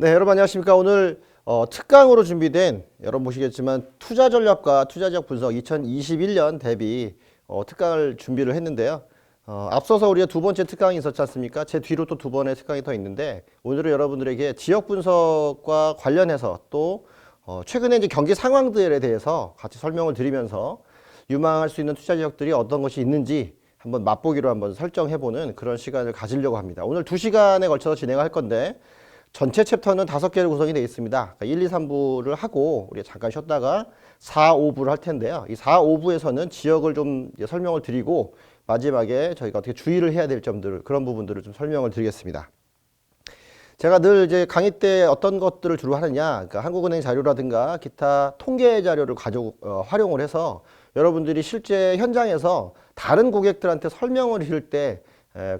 네, 여러분 안녕하십니까. 오늘 특강으로 준비된 여러분 보시겠지만 투자 전략과 투자 지역 분석 2021년 대비 특강을 준비를 했는데요. 앞서서 우리가 두 번째 특강이 있었지 않습니까? 제 뒤로 또 두 번의 특강이 더 있는데 오늘은 여러분들에게 지역 분석과 관련해서 또 최근에 이제 경기 상황들에 대해서 같이 설명을 드리면서 유망할 수 있는 투자 지역들이 어떤 것이 있는지 한번 맛보기로 한번 설정해보는 그런 시간을 가지려고 합니다. 오늘 2시간에 걸쳐서 진행할 건데 전체 챕터는 5개로 구성이 되어 있습니다. 그러니까 1, 2, 3부를 하고 우리가 잠깐 쉬었다가 4, 5부를 할 텐데요. 이 4, 5부에서는 지역을 좀 설명을 드리고 마지막에 저희가 어떻게 주의를 해야 될 점들, 그런 부분들을 좀 설명을 드리겠습니다. 제가 늘 이제 강의 때 어떤 것들을 주로 하느냐, 그러니까 한국은행 자료라든가 기타 통계 자료를 활용을 해서 여러분들이 실제 현장에서 다른 고객들한테 설명을 드릴 때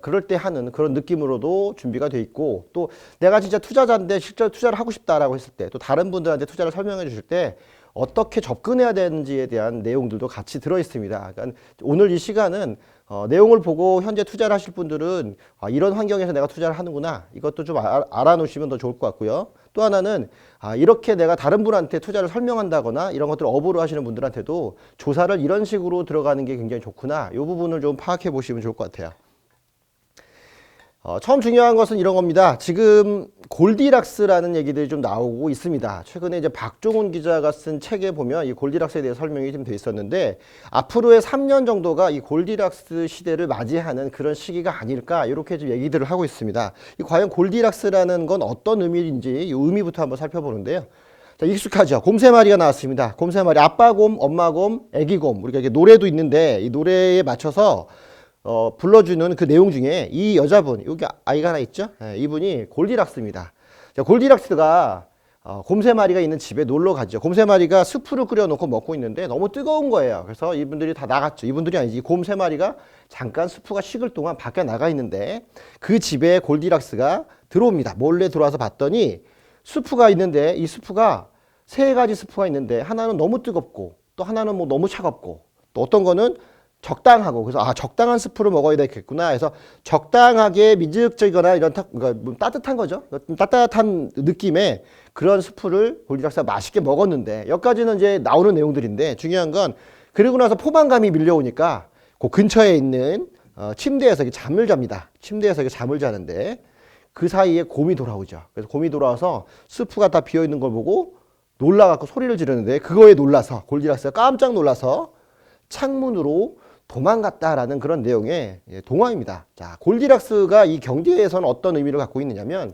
그럴 때 하는 그런 느낌으로도 준비가 돼 있고, 또 내가 진짜 투자자인데 실제 투자를 하고 싶다라고 했을 때 또 다른 분들한테 투자를 설명해 주실 때 어떻게 접근해야 되는지에 대한 내용들도 같이 들어 있습니다. 그러니까 오늘 이 시간은 내용을 보고 현재 투자를 하실 분들은 이런 환경에서 내가 투자를 하는구나, 이것도 좀 알아놓으시면 더 좋을 것 같고요. 또 하나는 이렇게 내가 다른 분한테 투자를 설명한다거나 이런 것들을 업으로 하시는 분들한테도 조사를 이런 식으로 들어가는 게 굉장히 좋구나, 이 부분을 좀 파악해 보시면 좋을 것 같아요. 처음 중요한 것은 이런 겁니다. 지금 골디락스라는 얘기들이 좀 나오고 있습니다. 최근에 이제 박종훈 기자가 쓴 책에 보면 이 골디락스에 대해 설명이 좀 돼 있었는데, 앞으로의 3년 정도가 이 골디락스 시대를 맞이하는 그런 시기가 아닐까, 이렇게 좀 얘기들을 하고 있습니다. 이 과연 골디락스라는 건 어떤 의미인지 이 의미부터 한번 살펴보는데요. 자, 익숙하죠. 곰새마리가 나왔습니다. 곰새마리, 아빠곰, 엄마곰, 애기곰. 우리가 이게 노래도 있는데 이 노래에 맞춰서 불러주는 그 내용 중에 이 여자분, 여기 아이가 하나 있죠? 네, 이분이 골디락스입니다. 자, 골디락스가 곰새마리가 있는 집에 놀러 가죠. 곰새마리가 스프를 끓여놓고 먹고 있는데 너무 뜨거운 거예요. 그래서 이분들이 다 나갔죠. 이분들이 아니지, 곰새마리가 잠깐 스프가 식을 동안 밖에 나가 있는데 그 집에 골디락스가 들어옵니다. 몰래 들어와서 봤더니 스프가 있는데, 이 스프가 세 가지 스프가 있는데 하나는 너무 뜨겁고 또 하나는 뭐 너무 차갑고 또 어떤 거는 적당하고, 그래서 적당한 스프를 먹어야 되겠구나 해서 적당하게 미적지거나 이런 그러니까 따뜻한 거죠. 따뜻한 느낌의 그런 스프를 골디락스가 맛있게 먹었는데, 여기까지는 이제 나오는 내용들인데 중요한 건, 그리고 나서 포만감이 밀려오니까 그 근처에 있는 침대에서 잠을 잡니다. 침대에서 잠을 자는데 그 사이에 곰이 돌아오죠. 그래서 곰이 돌아와서 스프가 다 비어 있는 걸 보고 놀라갖고 소리를 지르는데, 그거에 놀라서 골디락스가 깜짝 놀라서 창문으로 도망갔다라는 그런 내용의 동화입니다. 자, 골디락스가 이 경제에서는 어떤 의미를 갖고 있느냐면,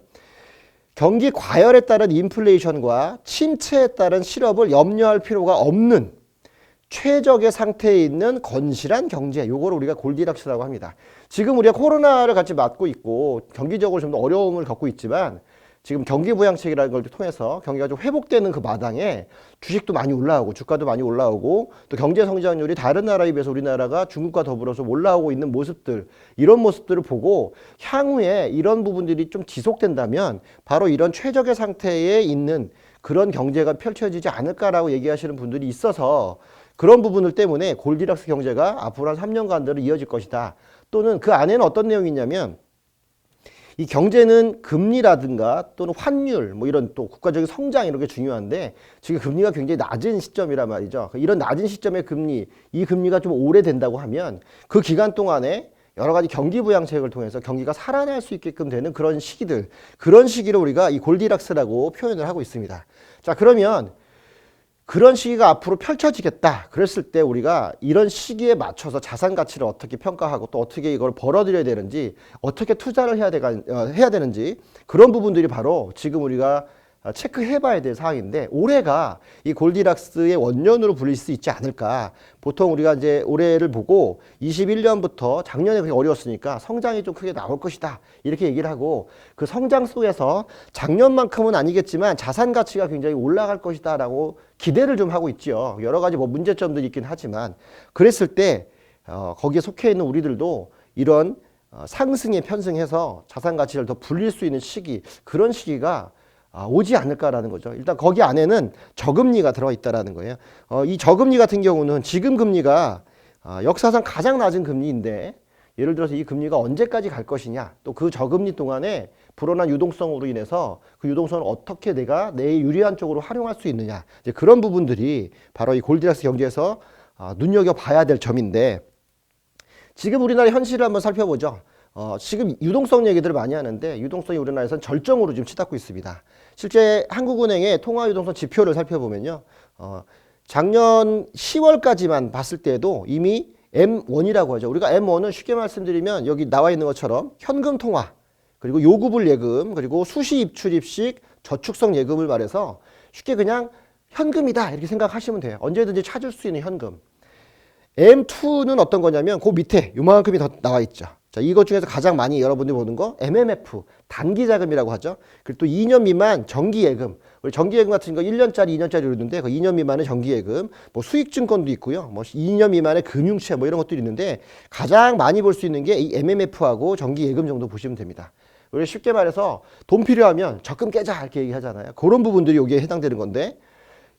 경기 과열에 따른 인플레이션과 침체에 따른 실업을 염려할 필요가 없는 최적의 상태에 있는 건실한 경제, 요거를 우리가 골디락스라고 합니다. 지금 우리가 코로나를 같이 맞고 있고 경기적으로 좀 더 어려움을 겪고 있지만, 지금 경기 부양책이라는 걸 통해서 경기가 좀 회복되는 그 마당에 주식도 많이 올라오고 주가도 많이 올라오고 또 경제 성장률이 다른 나라에 비해서 우리나라가 중국과 더불어서 올라오고 있는 모습들, 이런 모습들을 보고 향후에 이런 부분들이 좀 지속된다면 바로 이런 최적의 상태에 있는 그런 경제가 펼쳐지지 않을까라고 얘기하시는 분들이 있어서, 그런 부분들 때문에 골디락스 경제가 앞으로 한 3년간들은 이어질 것이다. 또는 그 안에는 어떤 내용이 있냐면, 이 경제는 금리라든가 또는 환율, 뭐 이런 또 국가적인 성장, 이런 게 중요한데 지금 금리가 굉장히 낮은 시점이란 말이죠. 이런 낮은 시점의 금리, 이 금리가 좀 오래된다고 하면 그 기간 동안에 여러 가지 경기 부양책을 통해서 경기가 살아날 수 있게끔 되는 그런 시기들, 그런 시기를 우리가 이 골디락스라고 표현을 하고 있습니다. 자, 그러면 그런 시기가 앞으로 펼쳐지겠다 그랬을 때 우리가 이런 시기에 맞춰서 자산 가치를 어떻게 평가하고 또 어떻게 이걸 벌어들여야 되는지, 어떻게 투자를 해야 되는지, 그런 부분들이 바로 지금 우리가 체크해 봐야 될 사항인데, 올해가 이 골디락스의 원년으로 불릴 수 있지 않을까. 보통 우리가 이제 올해를 보고 21년부터 작년에 그렇게 어려웠으니까 성장이 좀 크게 나올 것이다, 이렇게 얘기를 하고, 그 성장 속에서 작년만큼은 아니겠지만 자산 가치가 굉장히 올라갈 것이다 라고 기대를 좀 하고 있죠. 여러 가지 뭐 문제점들이 있긴 하지만, 그랬을 때 거기에 속해 있는 우리들도 이런 상승에 편승해서 자산 가치를 더 불릴 수 있는 시기, 그런 시기가 오지 않을까라는 거죠. 일단 거기 안에는 저금리가 들어있다라는 거예요. 이 저금리 같은 경우는 지금 금리가 역사상 가장 낮은 금리인데, 예를 들어서 이 금리가 언제까지 갈 것이냐, 또 그 저금리 동안에 불어난 유동성으로 인해서 그 유동성을 어떻게 내가 내 유리한 쪽으로 활용할 수 있느냐, 이제 그런 부분들이 바로 이 골디락스 경제에서 눈여겨봐야 될 점인데, 지금 우리나라의 현실을 한번 살펴보죠. 지금 유동성 얘기들을 많이 하는데 유동성이 우리나라에서는 절정으로 지금 치닫고 있습니다. 실제 한국은행의 통화 유동성 지표를 살펴보면요, 작년 10월까지만 봤을 때도 이미 M1이라고 하죠. 우리가 M1은 쉽게 말씀드리면 여기 나와 있는 것처럼 현금 통화, 그리고 요구불 예금, 그리고 수시 입출 입식 저축성 예금을 말해서 쉽게 그냥 현금이다 이렇게 생각하시면 돼요. 언제든지 찾을 수 있는 현금. M2는 어떤 거냐면 그 밑에 요만큼이 더 나와 있죠. 자, 이것 중에서 가장 많이 여러분들이 보는 거 MMF, 단기 자금이라고 하죠. 그리고 또 2년 미만 정기 예금. 우리 정기 예금 같은 거 1년짜리, 2년짜리 이러는데 그 2년 미만의 정기 예금, 뭐 수익 증권도 있고요. 뭐 2년 미만의 금융채 뭐 이런 것들이 있는데 가장 많이 볼 수 있는 게 이 MMF하고 정기 예금 정도 보시면 됩니다. 우리 쉽게 말해서 돈 필요하면 적금 깨자 이렇게 얘기하잖아요. 그런 부분들이 여기에 해당되는 건데,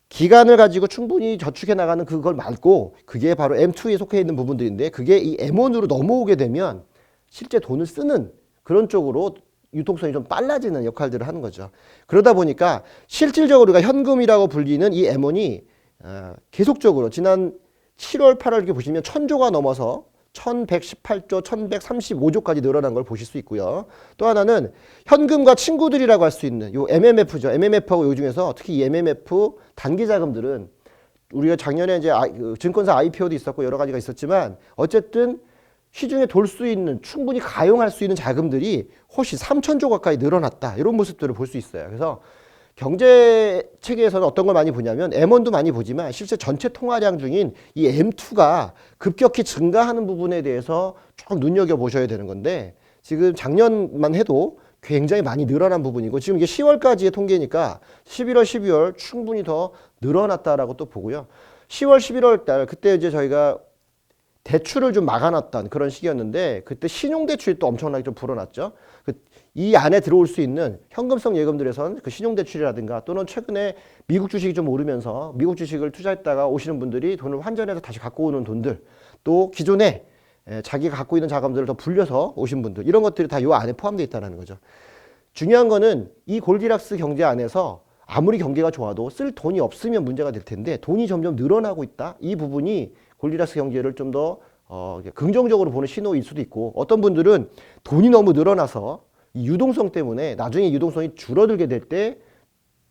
기간을 가지고 충분히 저축해 나가는 그걸 말고 그게 바로 M2에 속해 있는 부분들인데, 그게 이 M1으로 넘어오게 되면 실제 돈을 쓰는 그런 쪽으로 유통성이 좀 빨라지는 역할들을 하는 거죠. 그러다 보니까 실질적으로 우리가 현금이라고 불리는 이 M1이 계속적으로 지난 7월, 8월 이렇게 보시면 1000조가 넘어서 1118조, 1135조까지 늘어난 걸 보실 수 있고요. 또 하나는 현금과 친구들이라고 할 수 있는 요 MMF죠. MMF하고 요 중에서 특히 이 MMF 단기 자금들은 우리가 작년에 이제 증권사 IPO도 있었고 여러 가지가 있었지만 어쨌든 시중에 돌 수 있는, 충분히 가용할 수 있는 자금들이 훨씬 3000조 가까이 늘어났다. 이런 모습들을 볼 수 있어요. 그래서 경제 체계에서는 어떤 걸 많이 보냐면 M1도 많이 보지만 실제 전체 통화량 중인 이 M2가 급격히 증가하는 부분에 대해서 쭉 눈여겨보셔야 되는 건데, 지금 작년만 해도 굉장히 많이 늘어난 부분이고, 지금 이게 10월까지의 통계니까 11월, 12월 충분히 더 늘어났다라고 또 보고요. 10월, 11월 달 그때 이제 저희가 대출을 좀 막아놨던 그런 시기였는데, 그때 신용대출이 또 엄청나게 좀 불어났죠. 이 안에 들어올 수 있는 현금성 예금들에선 그 신용대출이라든가, 또는 최근에 미국 주식이 좀 오르면서 미국 주식을 투자했다가 오시는 분들이 돈을 환전해서 다시 갖고 오는 돈들, 또 기존에 자기가 갖고 있는 자금들을 더 불려서 오신 분들, 이런 것들이 다 이 안에 포함되어 있다는 거죠. 중요한 거는 이 골디락스 경제 안에서 아무리 경기가 좋아도 쓸 돈이 없으면 문제가 될 텐데, 돈이 점점 늘어나고 있다. 이 부분이 골디락스 경제를 좀 더 긍정적으로 보는 신호일 수도 있고, 어떤 분들은 돈이 너무 늘어나서 이 유동성 때문에 나중에 유동성이 줄어들게 될 때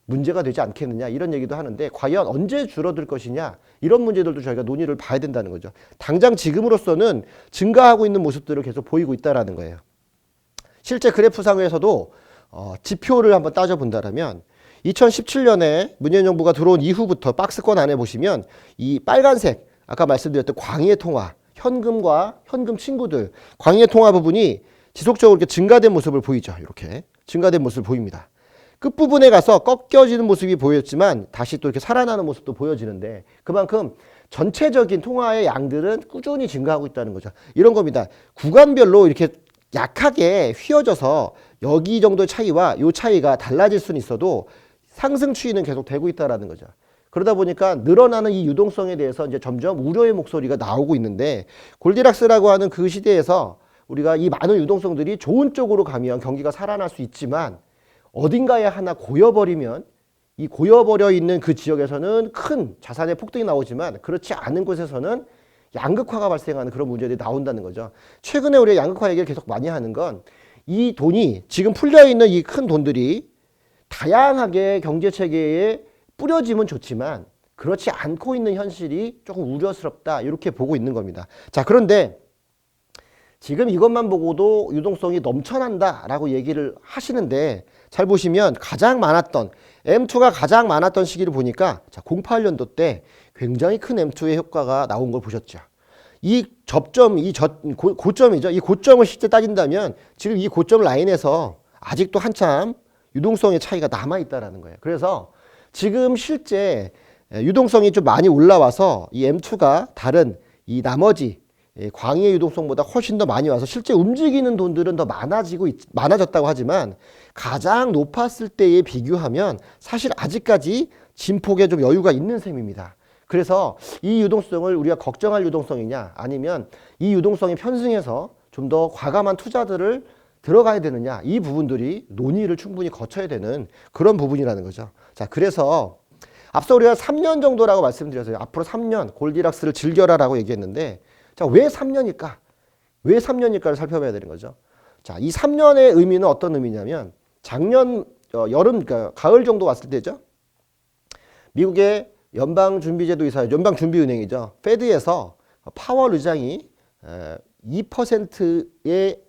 문제가 되지 않겠느냐 이런 얘기도 하는데, 과연 언제 줄어들 것이냐 이런 문제들도 저희가 논의를 봐야 된다는 거죠. 당장 지금으로서는 증가하고 있는 모습들을 계속 보이고 있다는 거예요. 실제 그래프상에서도 지표를 한번 따져본다면 2017년에 문재인 정부가 들어온 이후부터 박스권 안에 보시면 이 빨간색, 아까 말씀드렸던 광의 통화, 현금과 현금 친구들, 광의 통화 부분이 지속적으로 이렇게 증가된 모습을 보이죠. 이렇게 증가된 모습을 보입니다. 끝부분에 가서 꺾여지는 모습이 보였지만 다시 또 이렇게 살아나는 모습도 보여지는데, 그만큼 전체적인 통화의 양들은 꾸준히 증가하고 있다는 거죠. 이런 겁니다. 구간별로 이렇게 약하게 휘어져서 여기 정도의 차이와 이 차이가 달라질 수는 있어도 상승 추이는 계속 되고 있다는 거죠. 그러다 보니까 늘어나는 이 유동성에 대해서 이제 점점 우려의 목소리가 나오고 있는데, 골디락스라고 하는 그 시대에서 우리가 이 많은 유동성들이 좋은 쪽으로 가면 경기가 살아날 수 있지만, 어딘가에 하나 고여버리면 이 고여버려 있는 그 지역에서는 큰 자산의 폭등이 나오지만, 그렇지 않은 곳에서는 양극화가 발생하는 그런 문제들이 나온다는 거죠. 최근에 우리가 양극화 얘기를 계속 많이 하는 건, 이 돈이 지금 풀려있는 이 큰 돈들이 다양하게 경제 체계에 뿌려지면 좋지만 그렇지 않고 있는 현실이 조금 우려스럽다, 이렇게 보고 있는 겁니다. 자, 그런데 지금 이것만 보고도 유동성이 넘쳐난다라고 얘기를 하시는데, 잘 보시면 가장 많았던 M2가 가장 많았던 시기를 보니까, 자, 08년도 때 굉장히 큰 M2의 효과가 나온 걸 보셨죠. 이 접점, 고점이죠. 이 고점을 실제 따진다면 지금 이 고점 라인에서 아직도 한참 유동성의 차이가 남아있다는 거예요. 그래서 지금 실제 유동성이 좀 많이 올라와서 이 M2가 다른 이 나머지 광의 유동성보다 훨씬 더 많이 와서 실제 움직이는 돈들은 더 많아졌다고 하지만, 가장 높았을 때에 비교하면 사실 아직까지 진폭에 좀 여유가 있는 셈입니다. 그래서 이 유동성을 우리가 걱정할 유동성이냐, 아니면 이 유동성이 편승해서 좀 더 과감한 투자들을 들어가야 되느냐, 이 부분들이 논의를 충분히 거쳐야 되는 그런 부분이라는 거죠. 자, 그래서 앞서 우리가 3년 정도라고 말씀드렸어요. 앞으로 3년 골디락스를 즐겨라라고 얘기했는데, 자, 왜 3년일까? 왜 3년일까를 살펴봐야 되는 거죠. 자, 이 3년의 의미는 어떤 의미냐면 작년 여름, 그러니까 가을 정도 왔을 때죠. 미국의 연방준비제도 이사회, 연방준비은행이죠. 페드에서 파월 의장이 2%의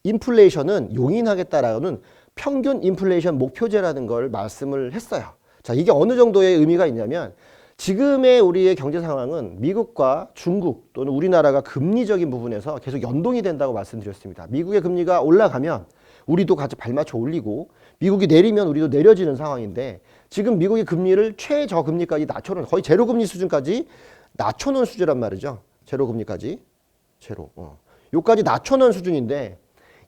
인플레이션은 용인하겠다라는 평균 인플레이션 목표제라는 걸 말씀을 했어요. 자, 이게 어느 정도의 의미가 있냐면 지금의 우리의 경제 상황은 미국과 중국 또는 우리나라가 금리적인 부분에서 계속 연동이 된다고 말씀드렸습니다. 미국의 금리가 올라가면 우리도 같이 발맞춰 올리고 미국이 내리면 우리도 내려지는 상황인데 지금 미국의 금리를 최저금리까지 낮춰놓은 거의 제로금리 수준까지 낮춰놓은 수준이란 말이죠. 제로금리까지. 요까지 낮춰놓은 수준인데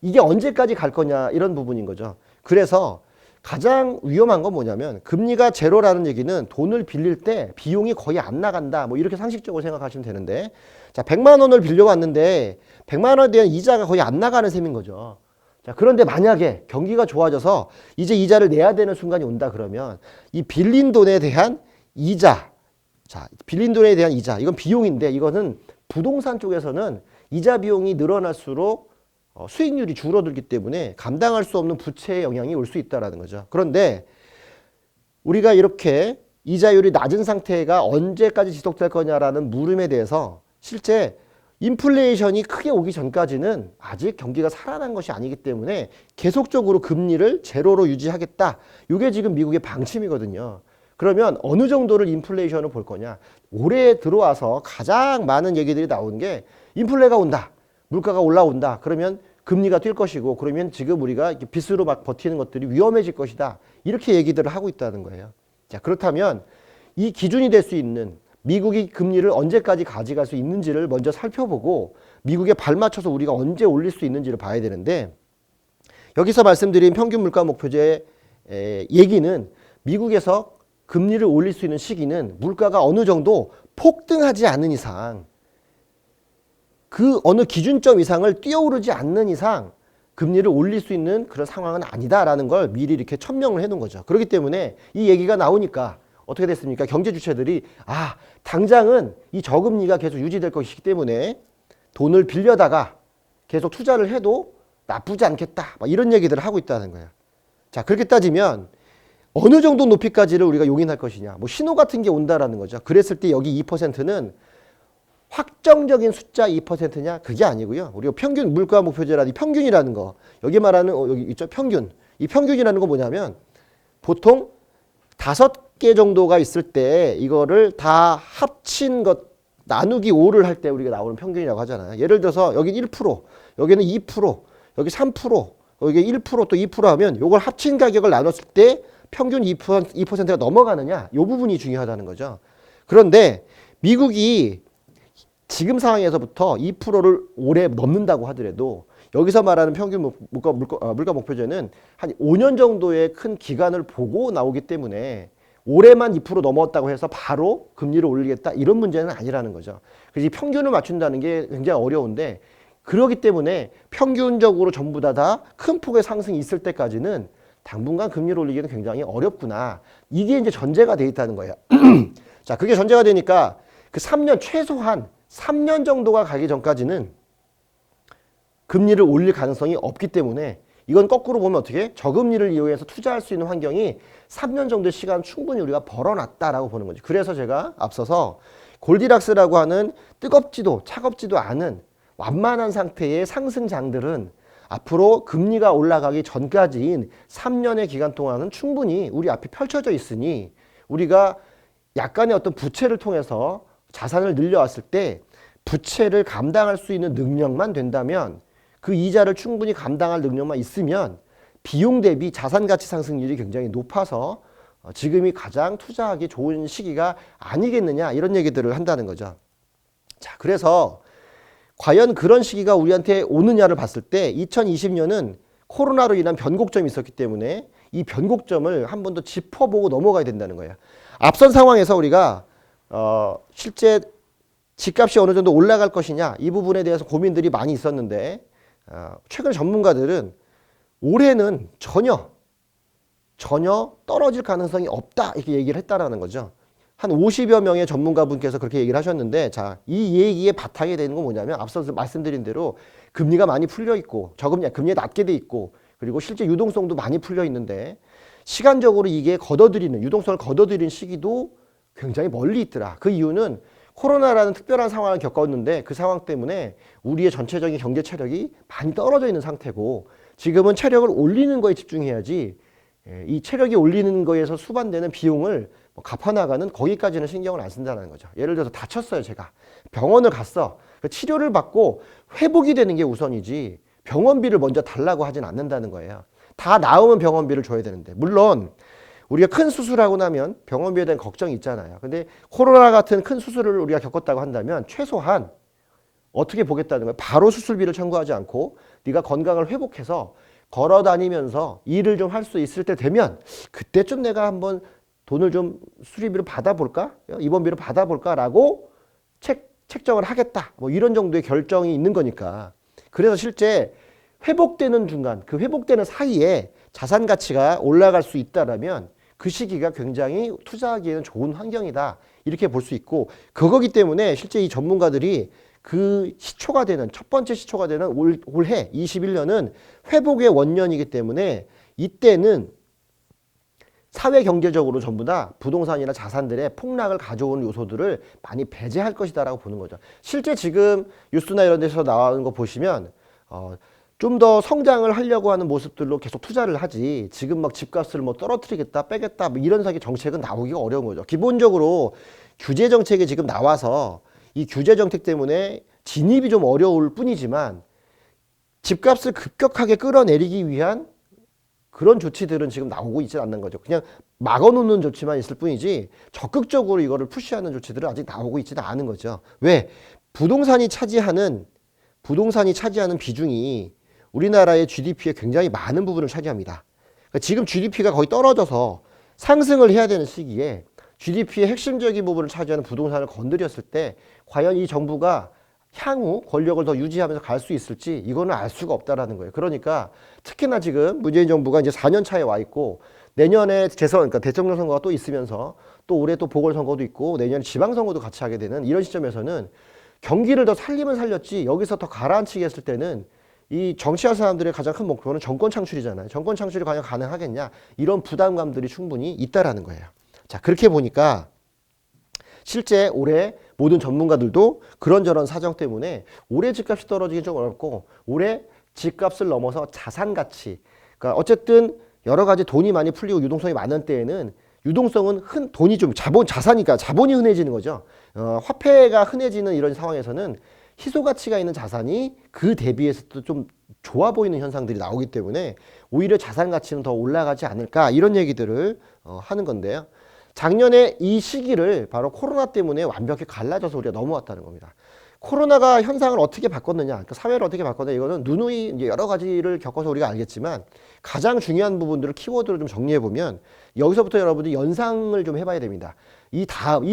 이게 언제까지 갈 거냐 이런 부분인 거죠. 그래서 가장 위험한 건 뭐냐면 금리가 제로라는 얘기는 돈을 빌릴 때 비용이 거의 안 나간다. 뭐 이렇게 상식적으로 생각하시면 되는데 자, 100만 원을 빌려왔는데 100만 원에 대한 이자가 거의 안 나가는 셈인 거죠. 자, 그런데 만약에 경기가 좋아져서 이제 이자를 내야 되는 순간이 온다 그러면 이 빌린 돈에 대한 이자, 자, 빌린 돈에 대한 이자, 이건 비용인데 이거는 부동산 쪽에서는 이자 비용이 늘어날수록 수익률이 줄어들기 때문에 감당할 수 없는 부채의 영향이 올 수 있다는 거죠. 그런데 우리가 이렇게 이자율이 낮은 상태가 언제까지 지속될 거냐라는 물음에 대해서 실제 인플레이션이 크게 오기 전까지는 아직 경기가 살아난 것이 아니기 때문에 계속적으로 금리를 제로로 유지하겠다. 이게 지금 미국의 방침이거든요. 그러면 어느 정도를 인플레이션을 볼 거냐. 올해 들어와서 가장 많은 얘기들이 나오는 게 인플레가 온다. 물가가 올라온다. 그러면 금리가 뛸 것이고 그러면 지금 우리가 빚으로 막 버티는 것들이 위험해질 것이다. 이렇게 얘기들을 하고 있다는 거예요. 자, 그렇다면 이 기준이 될 수 있는 미국이 금리를 언제까지 가져갈 수 있는지를 먼저 살펴보고 미국에 발맞춰서 우리가 언제 올릴 수 있는지를 봐야 되는데 여기서 말씀드린 평균 물가 목표제의 얘기는 미국에서 금리를 올릴 수 있는 시기는 물가가 어느 정도 폭등하지 않는 이상 그 어느 기준점 이상을 뛰어오르지 않는 이상 금리를 올릴 수 있는 그런 상황은 아니다라는 걸 미리 이렇게 천명을 해놓은 거죠. 그렇기 때문에 이 얘기가 나오니까 어떻게 됐습니까? 경제 주체들이 당장은 이 저금리가 계속 유지될 것이기 때문에 돈을 빌려다가 계속 투자를 해도 나쁘지 않겠다. 막 이런 얘기들을 하고 있다는 거예요. 자, 그렇게 따지면 어느 정도 높이까지를 우리가 용인할 것이냐. 뭐 신호 같은 게 온다라는 거죠. 그랬을 때 여기 2%는 확정적인 숫자 2%냐? 그게 아니고요. 우리가 평균 물가 목표제라는 평균이라는 거. 여기 말하는 여기 있죠? 평균. 이 평균이라는 건 뭐냐면 보통 5개 정도가 있을 때 이거를 다 합친 것 나누기 5를 할 때 우리가 나오는 평균이라고 하잖아요. 예를 들어서 여기 1%, 여기는 2%, 여기 3%, 여기 1% 또 2% 하면 이걸 합친 가격을 나눴을 때 평균 2%가 넘어가느냐? 이 부분이 중요하다는 거죠. 그런데 미국이 지금 상황에서부터 2%를 올해 넘는다고 하더라도 여기서 말하는 평균 물가 목표제는 한 5년 정도의 큰 기간을 보고 나오기 때문에 올해만 2% 넘었다고 해서 바로 금리를 올리겠다 이런 문제는 아니라는 거죠. 그래서 이 평균을 맞춘다는 게 굉장히 어려운데 그렇기 때문에 평균적으로 전부 다 큰 폭의 상승이 있을 때까지는 당분간 금리를 올리기는 굉장히 어렵구나. 이게 이제 전제가 돼 있다는 거예요. 자, 그게 전제가 되니까 그 3년 최소한 3년 정도가 가기 전까지는 금리를 올릴 가능성이 없기 때문에 이건 거꾸로 보면 어떻게? 저금리를 이용해서 투자할 수 있는 환경이 3년 정도의 시간 충분히 우리가 벌어놨다라고 보는 거죠. 그래서 제가 앞서서 골디락스라고 하는 뜨겁지도 차갑지도 않은 완만한 상태의 상승장들은 앞으로 금리가 올라가기 전까지인 3년의 기간 동안은 충분히 우리 앞에 펼쳐져 있으니 우리가 약간의 어떤 부채를 통해서 자산을 늘려왔을 때 부채를 감당할 수 있는 능력만 된다면 그 이자를 충분히 감당할 능력만 있으면 비용 대비 자산 가치 상승률이 굉장히 높아서 지금이 가장 투자하기 좋은 시기가 아니겠느냐 이런 얘기들을 한다는 거죠. 자, 그래서 과연 그런 시기가 우리한테 오느냐를 봤을 때 2020년은 코로나로 인한 변곡점이 있었기 때문에 이 변곡점을 한 번 더 짚어보고 넘어가야 된다는 거예요. 앞선 상황에서 우리가 실제 집값이 어느 정도 올라갈 것이냐 이 부분에 대해서 고민들이 많이 있었는데 최근 전문가들은 올해는 전혀 떨어질 가능성이 없다 이렇게 얘기를 했다라는 거죠. 한 50여 명의 전문가분께서 그렇게 얘기를 하셨는데, 자, 이 얘기의 바탕이 되는 건 뭐냐면 앞서 말씀드린 대로 금리가 많이 풀려 있고 금리가 낮게 돼 있고 그리고 실제 유동성도 많이 풀려 있는데 시간적으로 이게 유동성을 걷어들이는 시기도 굉장히 멀리 있더라. 그 이유는 코로나라는 특별한 상황을 겪었는데 그 상황 때문에 우리의 전체적인 경제 체력이 많이 떨어져 있는 상태고 지금은 체력을 올리는 거에 집중해야지 이 체력이 올리는 거에서 수반되는 비용을 갚아나가는 거기까지는 신경을 안 쓴다는 거죠. 예를 들어서 다쳤어요, 제가. 병원을 갔어. 치료를 받고 회복이 되는 게 우선이지 병원비를 먼저 달라고 하진 않는다는 거예요. 다 나으면 병원비를 줘야 되는데, 물론 우리가 큰 수술하고 나면 병원비에 대한 걱정이 있잖아요. 근데 코로나 같은 큰 수술을 우리가 겪었다고 한다면 최소한 어떻게 보겠다는 거예요. 바로 수술비를 청구하지 않고 네가 건강을 회복해서 걸어 다니면서 일을 좀 할 수 있을 때 되면 그때쯤 내가 한번 돈을 좀 수리비로 받아볼까? 입원비로 받아볼까라고 책정을 하겠다. 뭐 이런 정도의 결정이 있는 거니까. 그래서 실제 회복되는 중간, 그 회복되는 사이에 자산 가치가 올라갈 수 있다라면 그 시기가 굉장히 투자하기에는 좋은 환경이다. 이렇게 볼 수 있고, 그거기 때문에 실제 이 전문가들이 그 시초가 되는, 첫 번째 시초가 되는 올해 21년은 회복의 원년이기 때문에 이때는 사회 경제적으로 전부 다 부동산이나 자산들의 폭락을 가져오는 요소들을 많이 배제할 것이다라고 보는 거죠. 실제 지금 뉴스나 이런 데서 나오는 거 보시면 좀 더 성장을 하려고 하는 모습들로 계속 투자를 하지, 지금 막 집값을 뭐 떨어뜨리겠다 빼겠다 뭐 이런 식의 정책은 나오기가 어려운 거죠. 기본적으로 규제 정책이 지금 나와서 이 규제 정책 때문에 진입이 좀 어려울 뿐이지만 집값을 급격하게 끌어내리기 위한 그런 조치들은 지금 나오고 있지 않는 거죠. 그냥 막아놓는 조치만 있을 뿐이지 적극적으로 이거를 푸시하는 조치들은 아직 나오고 있지는 않은 거죠. 왜? 부동산이 차지하는 비중이 우리나라의 GDP의 굉장히 많은 부분을 차지합니다. 그러니까 지금 GDP가 거의 떨어져서 상승을 해야 되는 시기에 GDP의 핵심적인 부분을 차지하는 부동산을 건드렸을 때 과연 이 정부가 향후 권력을 더 유지하면서 갈 수 있을지 이거는 알 수가 없다라는 거예요. 그러니까 특히나 지금 문재인 정부가 이제 4년 차에 와 있고 내년에 그러니까 대통령 선거가 또 있으면서 또 올해 또 보궐선거도 있고 내년에 지방선거도 같이 하게 되는 이런 시점에서는 경기를 더 살리면 살렸지 여기서 더 가라앉히게 했을 때는 이 정치하는 사람들의 가장 큰 목표는 정권 창출이잖아요. 정권 창출이 과연 가능하겠냐, 이런 부담감들이 충분히 있다라는 거예요. 자, 그렇게 보니까 실제 올해 모든 전문가들도 그런저런 사정 때문에 올해 집값이 떨어지기 좀 어렵고 올해 집값을 넘어서 자산 가치, 그러니까 어쨌든 여러 가지 돈이 많이 풀리고 유동성이 많은 때에는 유동성은 돈이 좀 자산이니까 자본이 흔해지는 거죠. 화폐가 흔해지는 이런 상황에서는 희소 가치가 있는 자산이 그 대비해서도 좀 좋아 보이는 현상들이 나오기 때문에 오히려 자산 가치는 더 올라가지 않을까, 이런 얘기들을 하는 건데요. 작년에 이 시기를 바로 코로나 때문에 완벽히 갈라져서 우리가 넘어왔다는 겁니다. 코로나가 현상을 어떻게 바꿨느냐, 그러니까 사회를 어떻게 바꿨느냐, 이거는 누누이 이제 여러 가지를 겪어서 우리가 알겠지만 가장 중요한 부분들을 키워드로 좀 정리해 보면 여기서부터 여러분들이 연상을 좀 해봐야 됩니다. 이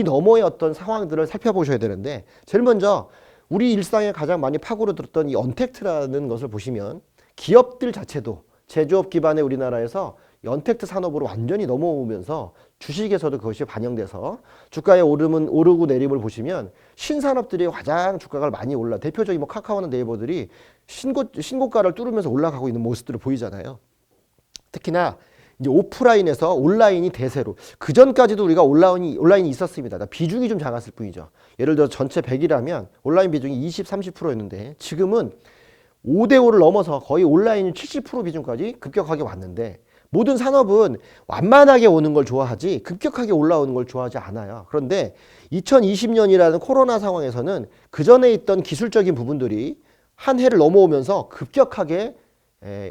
너머의 어떤 상황들을 살펴보셔야 되는데, 제일 먼저 우리 일상에 가장 많이 파고들었던 이 언택트라는 것을 보시면 기업들 자체도 제조업 기반의 우리나라에서 언택트 산업으로 완전히 넘어오면서 주식에서도 그것이 반영돼서 주가의 오르고 내림을 보시면 신산업들이 가장 주가가 많이 올라, 대표적인 뭐 카카오나 네이버들이 신고가를 뚫으면서 올라가고 있는 모습들을 보이잖아요. 특히나 이제 오프라인에서 온라인이 대세로, 그 전까지도 우리가 온라인이 있었습니다. 비중이 좀 작았을 뿐이죠. 예를 들어 전체 100이라면 온라인 비중이 20, 30%였는데 지금은 5대5를 넘어서 거의 온라인 70% 비중까지 급격하게 왔는데, 모든 산업은 완만하게 오는 걸 좋아하지 급격하게 올라오는 걸 좋아하지 않아요. 그런데 2020년이라는 코로나 상황에서는 그 전에 있던 기술적인 부분들이 한 해를 넘어오면서 급격하게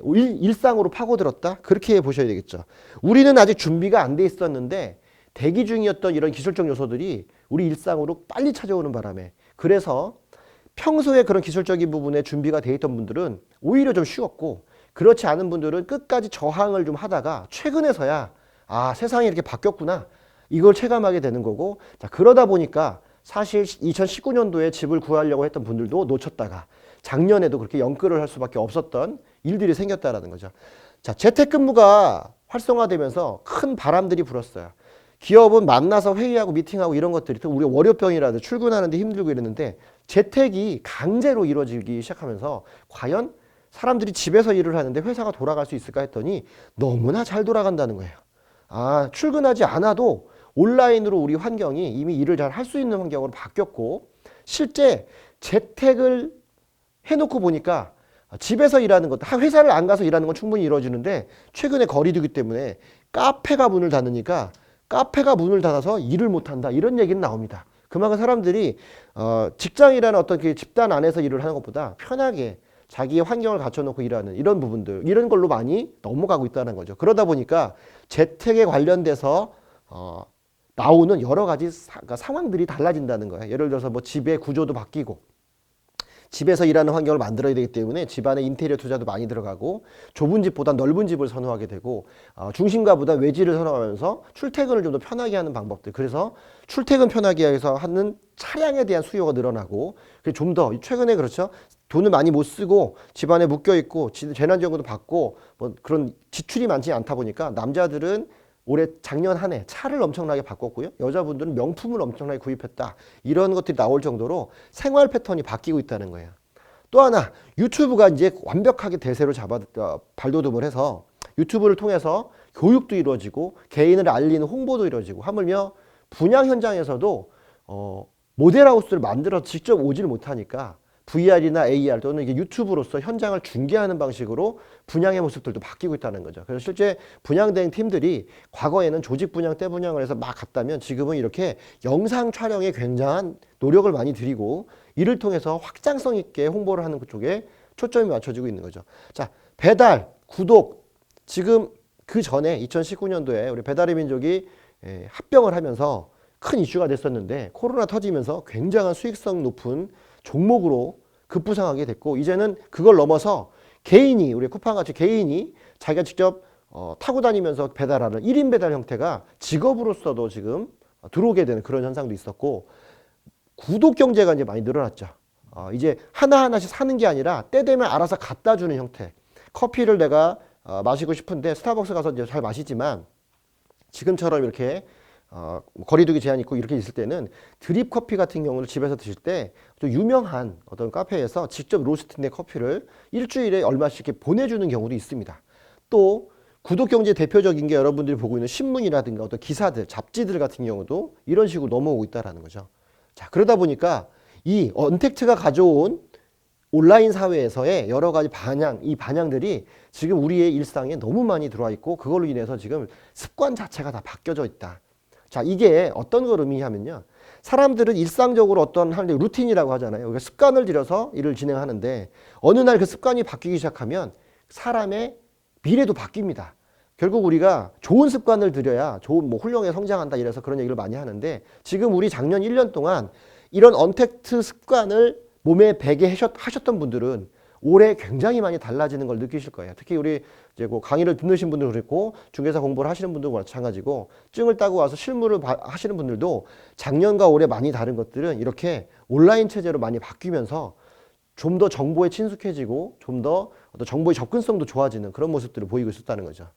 일상으로 파고들었다, 그렇게 보셔야 되겠죠. 우리는 아직 준비가 안 돼 있었는데 대기 중이었던 이런 기술적 요소들이 우리 일상으로 빨리 찾아오는 바람에, 그래서 평소에 그런 기술적인 부분에 준비가 돼 있던 분들은 오히려 좀 쉬웠고, 그렇지 않은 분들은 끝까지 저항을 좀 하다가 최근에서야 세상이 이렇게 바뀌었구나, 이걸 체감하게 되는 거고, 자, 그러다 보니까 사실 2019년도에 집을 구하려고 했던 분들도 놓쳤다가 작년에도 그렇게 연끌을 할 수밖에 없었던 일들이 생겼다라는 거죠. 자, 재택근무가 활성화되면서 큰 바람들이 불었어요. 기업은 만나서 회의하고 미팅하고 이런 것들이 또 우리 월요병이라도 출근하는데 힘들고 이랬는데 재택이 강제로 이루어지기 시작하면서 과연 사람들이 집에서 일을 하는데 회사가 돌아갈 수 있을까 했더니 너무나 잘 돌아간다는 거예요. 아, 출근하지 않아도 온라인으로 우리 환경이 이미 일을 잘 할 수 있는 환경으로 바뀌었고 실제 재택을 해놓고 보니까 집에서 일하는 것, 회사를 안 가서 일하는 건 충분히 이루어지는데 최근에 거리두기 때문에 카페가 문을 닫으니까 카페가 문을 닫아서 일을 못한다 이런 얘기는 나옵니다. 그만큼 사람들이 직장이라는 어떤 그 집단 안에서 일을 하는 것보다 편하게 자기의 환경을 갖춰놓고 일하는 이런 부분들 이런 걸로 많이 넘어가고 있다는 거죠. 그러다 보니까 재택에 관련돼서 나오는 여러 가지 그러니까 상황들이 달라진다는 거예요. 예를 들어서 뭐 집의 구조도 바뀌고 집에서 일하는 환경을 만들어야 되기 때문에 집안에 인테리어 투자도 많이 들어가고 좁은 집보다 넓은 집을 선호하게 되고 중심가보다 외지를 선호하면서 출퇴근을 좀 더 편하게 하는 방법들. 그래서 출퇴근 편하게 해서 하는 차량에 대한 수요가 늘어나고 좀 더 최근에 그렇죠. 돈을 많이 못 쓰고 집안에 묶여 있고 재난지원금도 받고 뭐 그런 지출이 많지 않다 보니까 남자들은 올해 작년 한 해 차를 엄청나게 바꿨고요. 여자분들은 명품을 엄청나게 구입했다. 이런 것들이 나올 정도로 생활 패턴이 바뀌고 있다는 거예요. 또 하나 유튜브가 이제 완벽하게 대세로 발돋움을 해서 유튜브를 통해서 교육도 이루어지고 개인을 알리는 홍보도 이루어지고 하물며 분양 현장에서도 모델하우스를 만들어서 직접 오지를 못하니까 VR이나 AR 또는 이게 유튜브로서 현장을 중계하는 방식으로 분양의 모습들도 바뀌고 있다는 거죠. 그래서 실제 분양된 팀들이 과거에는 조직 분양, 때 분양을 해서 막 갔다면 지금은 이렇게 영상 촬영에 굉장한 노력을 많이 들이고 이를 통해서 확장성 있게 홍보를 하는 그쪽에 초점이 맞춰지고 있는 거죠. 자, 배달, 구독. 지금 그 전에 2019년도에 우리 배달의 민족이 합병을 하면서 큰 이슈가 됐었는데 코로나 터지면서 굉장한 수익성 높은 종목으로 급부상하게 됐고 이제는 그걸 넘어서 개인이 우리 쿠팡같이 개인이 자기가 직접 타고 다니면서 배달하는 1인 배달 형태가 직업으로서도 지금 들어오게 되는 그런 현상도 있었고 구독 경제가 이제 많이 늘어났죠. 이제 하나하나씩 사는 게 아니라 때 되면 알아서 갖다 주는 형태. 커피를 내가 마시고 싶은데 스타벅스 가서 이제 잘 마시지만 지금처럼 이렇게 거리두기 제한 있고 이렇게 있을 때는 드립 커피 같은 경우를 집에서 드실 때 또 유명한 어떤 카페에서 직접 로스팅된 커피를 일주일에 얼마씩 이렇게 보내주는 경우도 있습니다. 또 구독 경제 대표적인 게 여러분들이 보고 있는 신문이라든가 어떤 기사들, 잡지들 같은 경우도 이런 식으로 넘어오고 있다라는 거죠. 자, 그러다 보니까 이 언택트가 가져온 온라인 사회에서의 여러 가지 이 반향들이 지금 우리의 일상에 너무 많이 들어와 있고 그걸로 인해서 지금 습관 자체가 다 바뀌어져 있다. 자, 이게 어떤 걸 의미하면요. 사람들은 일상적으로 어떤 하는 루틴이라고 하잖아요. 그러니까 습관을 들여서 일을 진행하는데 어느 날 그 습관이 바뀌기 시작하면 사람의 미래도 바뀝니다. 결국 우리가 좋은 습관을 들여야 좋은 훌륭하게 성장한다 이래서 그런 얘기를 많이 하는데 지금 우리 작년 1년 동안 이런 언택트 습관을 몸에 배게 하셨던 분들은 올해 굉장히 많이 달라지는 걸 느끼실 거예요. 특히 우리 이제 강의를 듣는 분들도 그렇고 중개사 공부를 하시는 분들도 마찬가지고 증을 따고 와서 실무를 하시는 분들도 작년과 올해 많이 다른 것들은 이렇게 온라인 체제로 많이 바뀌면서 좀 더 정보에 친숙해지고 좀 더 어떤 정보의 접근성도 좋아지는 그런 모습들을 보이고 있었다는 거죠.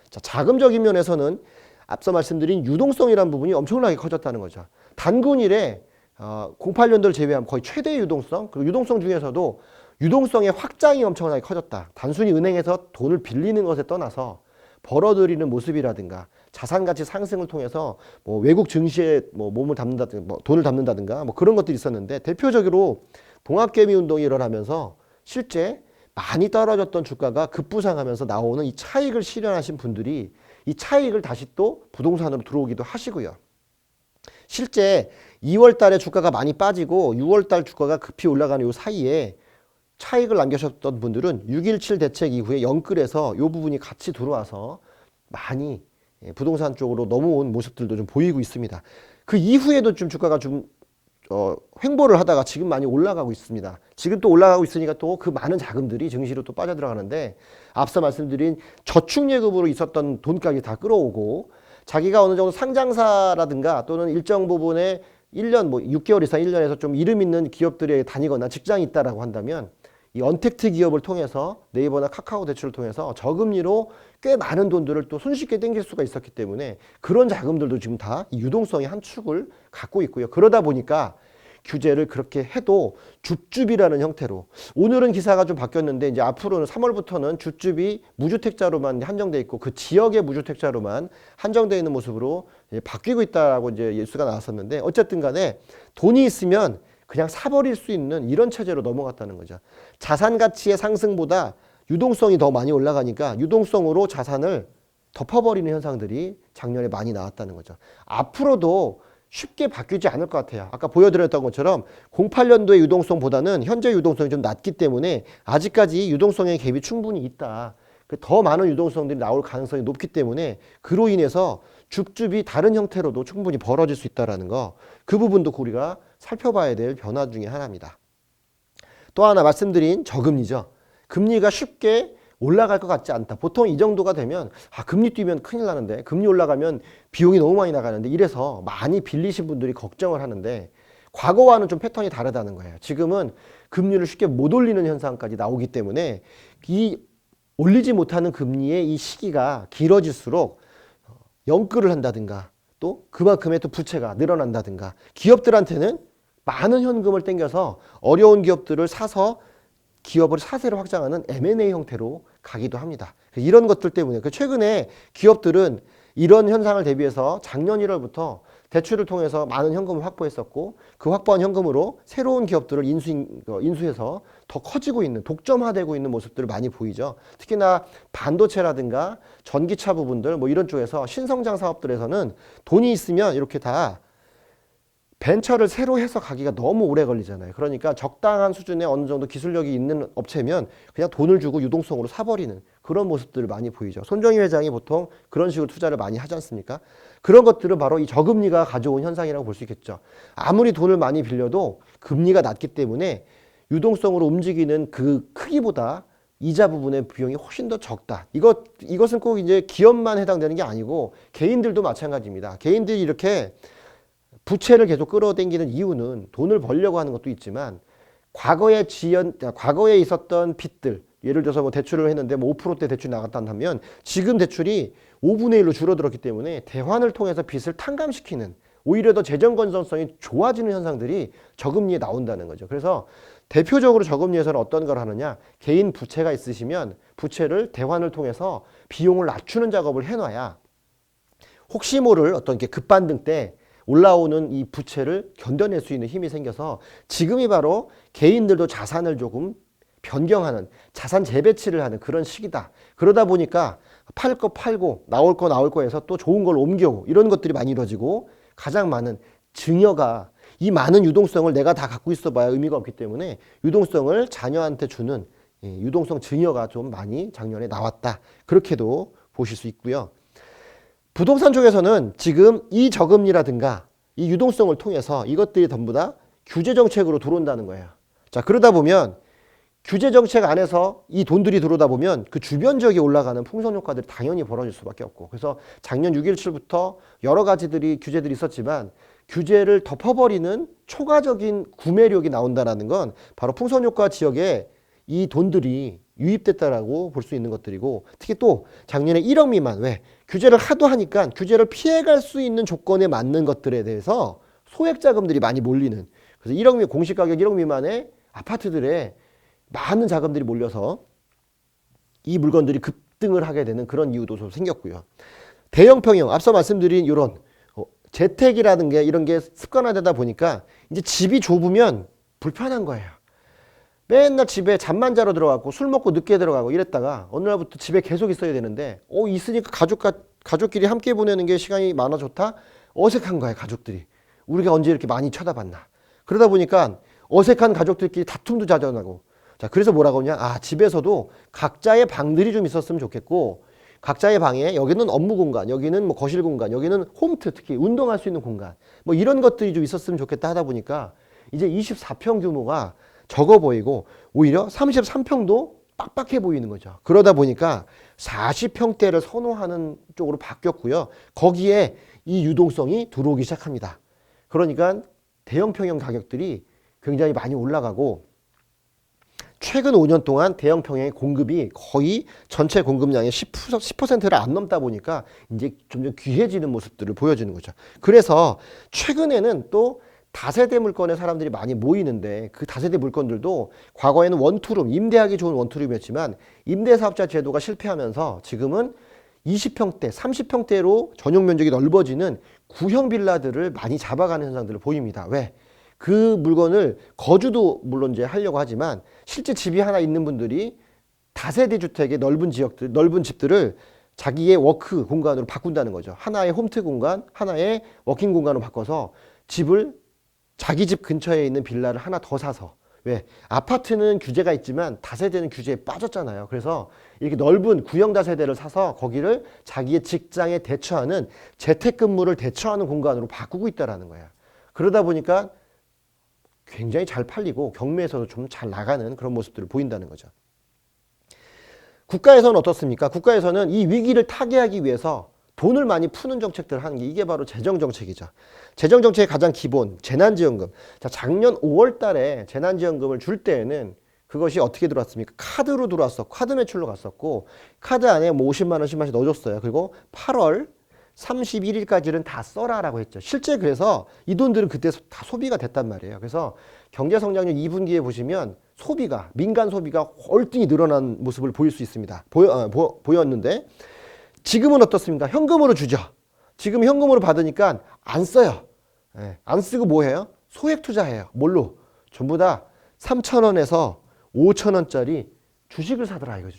자, 자금적인 면에서는 앞서 말씀드린 유동성이라는 부분이 엄청나게 커졌다는 거죠. 단군 이래 08년도를 제외하면 거의 최대의 유동성, 그리고 유동성 중에서도 유동성의 확장이 엄청나게 커졌다. 단순히 은행에서 돈을 빌리는 것에 떠나서 벌어들이는 모습이라든가 자산 가치 상승을 통해서 뭐 외국 증시에 뭐 몸을 담는다든가 뭐 돈을 담는다든가 뭐 그런 것들이 있었는데 대표적으로 동학개미 운동이 일어나면서 실제 많이 떨어졌던 주가가 급부상하면서 나오는 이 차익을 실현하신 분들이 이 차익을 다시 또 부동산으로 들어오기도 하시고요. 실제 2월 달에 주가가 많이 빠지고 6월 달 주가가 급히 올라가는 이 사이에 차익을 남겨셨던 분들은 6.17 대책 이후에 영끌에서 이 부분이 같이 들어와서 많이 부동산 쪽으로 넘어온 모습들도 좀 보이고 있습니다. 그 이후에도 좀 주가가 좀 횡보를 하다가 지금 많이 올라가고 있습니다. 지금 또 올라가고 있으니까 또 그 많은 자금들이 증시로 또 빠져들어가는데 앞서 말씀드린 저축예금으로 있었던 돈까지 다 끌어오고 자기가 어느 정도 상장사라든가 또는 일정 부분의 1년, 6개월 이상 1년에서 좀 이름 있는 기업들에 다니거나 직장이 있다라고 한다면 이 언택트 기업을 통해서 네이버나 카카오 대출을 통해서 저금리로 꽤 많은 돈들을 또 손쉽게 땡길 수가 있었기 때문에 그런 자금들도 지금 다 이 유동성의 한 축을 갖고 있고요. 그러다 보니까 규제를 그렇게 해도 줍줍이라는 형태로 오늘은 기사가 좀 바뀌었는데 이제 앞으로는 3월부터는 줍줍이 무주택자로만 한정돼 있고 그 지역의 무주택자로만 한정되어 있는 모습으로 바뀌고 있다라고 이제 뉴스가 나왔었는데 어쨌든 간에 돈이 있으면 그냥 사버릴 수 있는 이런 체제로 넘어갔다는 거죠. 자산 가치의 상승보다 유동성이 더 많이 올라가니까 유동성으로 자산을 덮어버리는 현상들이 작년에 많이 나왔다는 거죠. 앞으로도 쉽게 바뀌지 않을 것 같아요. 아까 보여드렸던 것처럼 08년도의 유동성보다는 현재 유동성이 좀 낮기 때문에 아직까지 유동성의 갭이 충분히 있다. 더 많은 유동성들이 나올 가능성이 높기 때문에 그로 인해서 줍줍이 다른 형태로도 충분히 벌어질 수 있다는 거, 그 부분도 우리가 살펴봐야 될 변화 중에 하나입니다. 또 하나 말씀드린 저금리죠. 금리가 쉽게 올라갈 것 같지 않다. 보통 이 정도가 되면 금리 뛰면 큰일 나는데, 금리 올라가면 비용이 너무 많이 나가는데, 이래서 많이 빌리신 분들이 걱정을 하는데 과거와는 좀 패턴이 다르다는 거예요. 지금은 금리를 쉽게 못 올리는 현상까지 나오기 때문에 이 올리지 못하는 금리의 이 시기가 길어질수록 연끌을 한다든가 또 그만큼의 또 부채가 늘어난다든가 기업들한테는 많은 현금을 땡겨서 어려운 기업들을 사서 기업을 사세로 확장하는 M&A 형태로 가기도 합니다. 이런 것들 때문에 최근에 기업들은 이런 현상을 대비해서 작년 1월부터 대출을 통해서 많은 현금을 확보했었고 그 확보한 현금으로 새로운 기업들을 인수해서 더 커지고 있는, 독점화되고 있는 모습들을 많이 보이죠. 특히나 반도체라든가 전기차 부분들 뭐 이런 쪽에서 신성장 사업들에서는 돈이 있으면 이렇게 다 벤처를 새로 해서 가기가 너무 오래 걸리잖아요. 그러니까 적당한 수준의 어느 정도 기술력이 있는 업체면 그냥 돈을 주고 유동성으로 사버리는 그런 모습들을 많이 보이죠. 손정희 회장이 보통 그런 식으로 투자를 많이 하지 않습니까? 그런 것들은 바로 이 저금리가 가져온 현상이라고 볼 수 있겠죠. 아무리 돈을 많이 빌려도 금리가 낮기 때문에 유동성으로 움직이는 그 크기보다 이자 부분의 비용이 훨씬 더 적다. 이것은 꼭 이제 기업만 해당되는 게 아니고 개인들도 마찬가지입니다. 개인들이 이렇게 부채를 계속 끌어당기는 이유는 돈을 벌려고 하는 것도 있지만 과거에 있었던 빚들, 예를 들어서 뭐 대출을 했는데 뭐 5%대 대출이 나갔다면 지금 대출이 5분의 1로 줄어들었기 때문에 대환을 통해서 빚을 탕감시키는, 오히려 더 재정 건전성이 좋아지는 현상들이 저금리에 나온다는 거죠. 그래서 대표적으로 저금리에서는 어떤 걸 하느냐, 개인 부채가 있으시면 부채를 대환을 통해서 비용을 낮추는 작업을 해놔야 혹시 모를 어떤 게 급반등 때 올라오는 이 부채를 견뎌낼 수 있는 힘이 생겨서 지금이 바로 개인들도 자산을 조금 변경하는, 자산 재배치를 하는 그런 시기다. 그러다 보니까 팔 거 팔고 나올 거 해서 또 좋은 걸 옮겨오고 이런 것들이 많이 이루어지고, 가장 많은 증여가, 이 많은 유동성을 내가 다 갖고 있어 봐야 의미가 없기 때문에 유동성을 자녀한테 주는 유동성 증여가 좀 많이 작년에 나왔다. 그렇게도 보실 수 있고요. 부동산 쪽에서는 지금 이 저금리라든가 이 유동성을 통해서 이것들이 전부 다 규제 정책으로 들어온다는 거예요. 자, 그러다 보면 규제 정책 안에서 이 돈들이 들어오다 보면 그 주변 지역에 올라가는 풍선 효과들이 당연히 벌어질 수밖에 없고, 그래서 작년 6.17부터 여러 가지들이 규제들이 있었지만 규제를 덮어버리는 초과적인 구매력이 나온다는 건 바로 풍선 효과 지역에 이 돈들이 유입됐다라고 볼 수 있는 것들이고, 특히 또 작년에 1억 미만, 왜? 규제를 하도 하니까 규제를 피해갈 수 있는 조건에 맞는 것들에 대해서 소액 자금들이 많이 몰리는, 그래서 1억 공시가격 1억 미만의 아파트들에 많은 자금들이 몰려서 이 물건들이 급등을 하게 되는 그런 이유도 좀 생겼고요. 대형 평형, 앞서 말씀드린 이런 재택이라는 게 이런 게 습관화되다 보니까 이제 집이 좁으면 불편한 거예요. 맨날 집에 잠만 자러 들어가고 술 먹고 늦게 들어가고 이랬다가 어느 날부터 집에 계속 있어야 되는데 있으니까 가족끼리 함께 보내는 게 시간이 많아 좋다? 어색한 거야, 가족들이. 우리가 언제 이렇게 많이 쳐다봤나. 그러다 보니까 어색한 가족들끼리 다툼도 자전하고. 자, 그래서 뭐라고 하냐, 집에서도 각자의 방들이 좀 있었으면 좋겠고, 각자의 방에 여기는 업무 공간, 여기는 뭐 거실 공간, 여기는 홈트, 특히 운동할 수 있는 공간, 뭐 이런 것들이 좀 있었으면 좋겠다 하다 보니까 이제 24평 규모가 적어 보이고 오히려 33평도 빡빡해 보이는 거죠. 그러다 보니까 40평대를 선호하는 쪽으로 바뀌었고요. 거기에 이 유동성이 들어오기 시작합니다. 그러니까 대형 평형 가격들이 굉장히 많이 올라가고, 최근 5년 동안 대형 평형의 공급이 거의 전체 공급량의 10%를 안 넘다 보니까 이제 점점 귀해지는 모습들을 보여주는 거죠. 그래서 최근에는 또 다세대 물건에 사람들이 많이 모이는데 그 다세대 물건들도 과거에는 원투룸, 임대하기 좋은 원투룸이었지만 임대사업자 제도가 실패하면서 지금은 20평대, 30평대로 전용 면적이 넓어지는 구형 빌라들을 많이 잡아가는 현상들을 보입니다. 왜? 그 물건을 거주도 물론 이제 하려고 하지만 실제 집이 하나 있는 분들이 다세대 주택의 넓은 지역들, 넓은 집들을 자기의 워크 공간으로 바꾼다는 거죠. 하나의 홈트 공간, 하나의 워킹 공간으로 바꿔서 집을 자기 집 근처에 있는 빌라를 하나 더 사서 왜? 아파트는 규제가 있지만 다세대는 규제에 빠졌잖아요. 그래서 이렇게 넓은 구형 다세대를 사서 거기를 자기의 직장에 대처하는 재택근무를 대처하는 공간으로 바꾸고 있다는 거예요. 그러다 보니까 굉장히 잘 팔리고 경매에서도 좀 잘 나가는 그런 모습들을 보인다는 거죠. 국가에서는 어떻습니까? 국가에서는 이 위기를 타개하기 위해서 돈을 많이 푸는 정책들을 하는 게 이게 바로 재정정책이죠. 재정정책의 가장 기본, 재난지원금. 자, 작년 5월 달에 재난지원금을 줄 때에는 그것이 어떻게 들어왔습니까? 카드로 들어왔어. 카드 매출로 갔었고 카드 안에 뭐 50만 원, 10만 원씩 넣어줬어요. 그리고 8월 31일까지는 다 써라라고 했죠. 실제 그래서 이 돈들은 그때 다 소비가 됐단 말이에요. 그래서 경제성장률 2분기에 보시면 소비가, 민간 소비가 월등히 늘어난 모습을 보일 수 있습니다. 보였는데 지금은 어떻습니까? 현금으로 주죠. 지금 현금으로 받으니까 안 써요. 안 쓰고 뭐 해요? 소액 투자해요. 뭘로? 전부 다 3,000원에서 5,000원짜리 주식을 사더라 이거죠.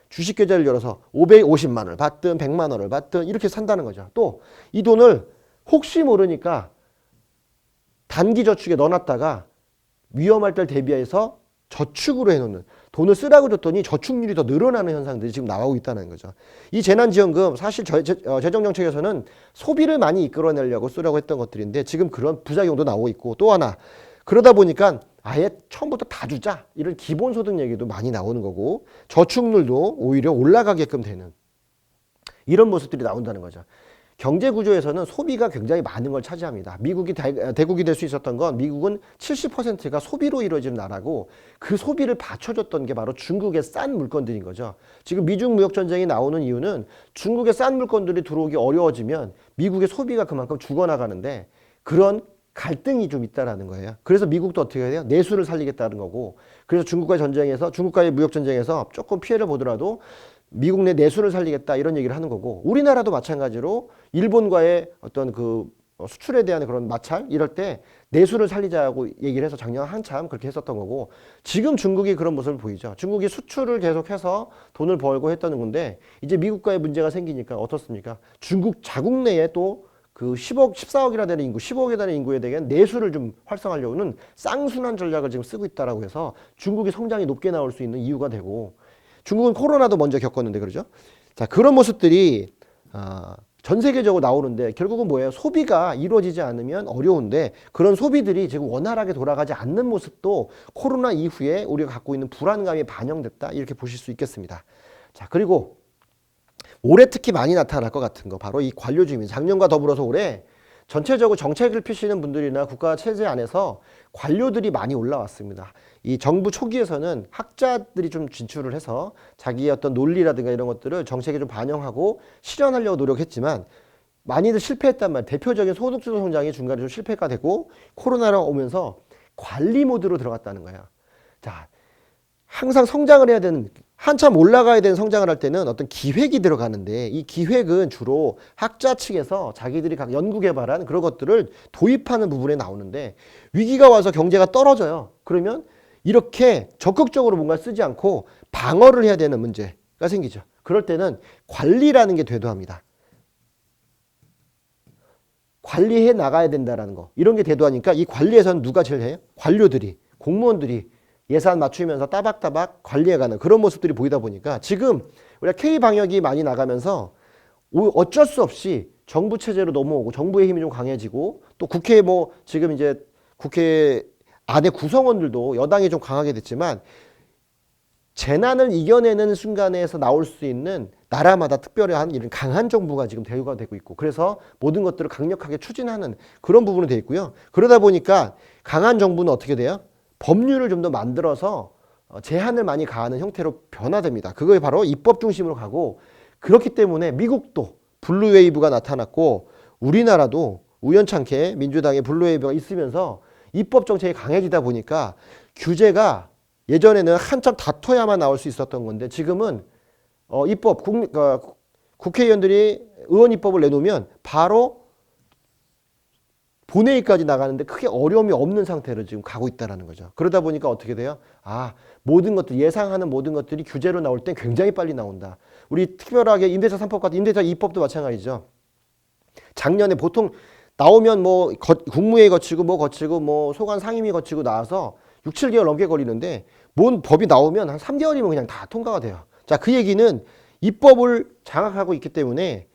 주식 계좌를 열어서 550만 원을 받든 100만 원을 받든 이렇게 산다는 거죠. 또 이 돈을 혹시 모르니까 단기 저축에 넣어놨다가 위험할 때를 대비해서 저축으로 해놓는, 돈을 쓰라고 줬더니 저축률이 더 늘어나는 현상들이 지금 나오고 있다는 거죠. 이 재난지원금 사실 재정정책에서는 소비를 많이 이끌어내려고 쓰라고 했던 것들인데 지금 그런 부작용도 나오고 있고, 또 하나 그러다 보니까 아예 처음부터 다 주자 이런 기본소득 얘기도 많이 나오는 거고 저축률도 오히려 올라가게끔 되는 이런 모습들이 나온다는 거죠. 경제 구조에서는 소비가 굉장히 많은 걸 차지합니다. 미국이 대국이 될 수 있었던 건 미국은 70%가 소비로 이루어지는 나라고 그 소비를 받쳐줬던 게 바로 중국의 싼 물건들인 거죠. 지금 미중 무역 전쟁이 나오는 이유는 중국의 싼 물건들이 들어오기 어려워지면 미국의 소비가 그만큼 죽어나가는데 그런 갈등이 좀 있다라는 거예요. 그래서 미국도 어떻게 해야 돼요? 내수를 살리겠다는 거고, 그래서 중국과의 무역 전쟁에서 조금 피해를 보더라도 미국 내 내수를 살리겠다 이런 얘기를 하는 거고, 우리나라도 마찬가지로 일본과의 어떤 그 수출에 대한 그런 마찰 이럴 때 내수를 살리자고 얘기를 해서 작년 한참 그렇게 했었던 거고, 지금 중국이 그런 모습을 보이죠. 중국이 수출을 계속해서 돈을 벌고 했다는 건데 이제 미국과의 문제가 생기니까 어떻습니까? 중국 자국 내에 또 그 14억이나 되는 인구, 15억에 되는 인구에 대한 내수를 좀 활성화하려고는 쌍순환 전략을 지금 쓰고 있다라고 해서 중국이 성장이 높게 나올 수 있는 이유가 되고, 중국은 코로나도 먼저 겪었는데 그러죠. 자, 그런 모습들이 전 세계적으로 나오는데 결국은 뭐예요? 소비가 이루어지지 않으면 어려운데 그런 소비들이 지금 원활하게 돌아가지 않는 모습도 코로나 이후에 우리가 갖고 있는 불안감이 반영됐다 이렇게 보실 수 있겠습니다. 자, 그리고 올해 특히 많이 나타날 것 같은 거 바로 이 관료주의입니다. 작년과 더불어서 올해 전체적으로 정책을 펴시는 분들이나 국가 체제 안에서 관료들이 많이 올라왔습니다. 이 정부 초기에서는 학자들이 좀 진출을 해서 자기의 어떤 논리라든가 이런 것들을 정책에 좀 반영하고 실현하려고 노력했지만 많이들 실패했단 말이에요. 대표적인 소득주도 성장이 중간에 좀 실패가 되고 코로나가 오면서 관리 모드로 들어갔다는 거예요. 자, 항상 성장을 해야 되는, 한참 올라가야 되는 성장을 할 때는 어떤 기획이 들어가는데 이 기획은 주로 학자 측에서 자기들이 각 연구개발한 그런 것들을 도입하는 부분에 나오는데 위기가 와서 경제가 떨어져요. 그러면 이렇게 적극적으로 뭔가 쓰지 않고 방어를 해야 되는 문제가 생기죠. 그럴 때는 관리라는 게 대두합니다. 관리해 나가야 된다는 거. 이런 게 대두하니까 이 관리에서는 누가 제일 해요? 관료들이, 공무원들이 예산 맞추면서 따박따박 관리해가는 그런 모습들이 보이다 보니까 지금 우리가 K방역이 많이 나가면서 어쩔 수 없이 정부 체제로 넘어오고 정부의 힘이 좀 강해지고 또 국회 지금 이제 국회 안에 구성원들도 여당이 좀 강하게 됐지만 재난을 이겨내는 순간에서 나올 수 있는 나라마다 특별한 이런 강한 정부가 지금 대우가 되고 있고, 그래서 모든 것들을 강력하게 추진하는 그런 부분이 되어 있고요. 그러다 보니까 강한 정부는 어떻게 돼요? 법률을 좀 더 만들어서 제한을 많이 가하는 형태로 변화됩니다. 그거에 바로 입법 중심으로 가고 그렇기 때문에 미국도 블루웨이브가 나타났고 우리나라도 우연찮게 민주당의 블루웨이브가 있으면서 입법 정책이 강해지다 보니까 규제가 예전에는 한참 다퉈야만 나올 수 있었던 건데 지금은 입법 국회의원들이 의원 입법을 내놓으면 바로 본회의까지 나가는데 크게 어려움이 없는 상태로 지금 가고 있다는 거죠. 그러다 보니까 어떻게 돼요? 모든 것들 예상하는 모든 것들이 규제로 나올 땐 굉장히 빨리 나온다. 우리 특별하게 임대차 3법 같은 임대차 2법도 마찬가지죠. 작년에 보통 나오면 뭐 국무회의 거치고 뭐 거치고 뭐 소관 상임위 거치고 나와서 6, 7개월 넘게 걸리는데 뭔 법이 나오면 한 3개월이면 그냥 다 통과가 돼요. 자, 그 얘기는 입법을 장악하고 있기 때문에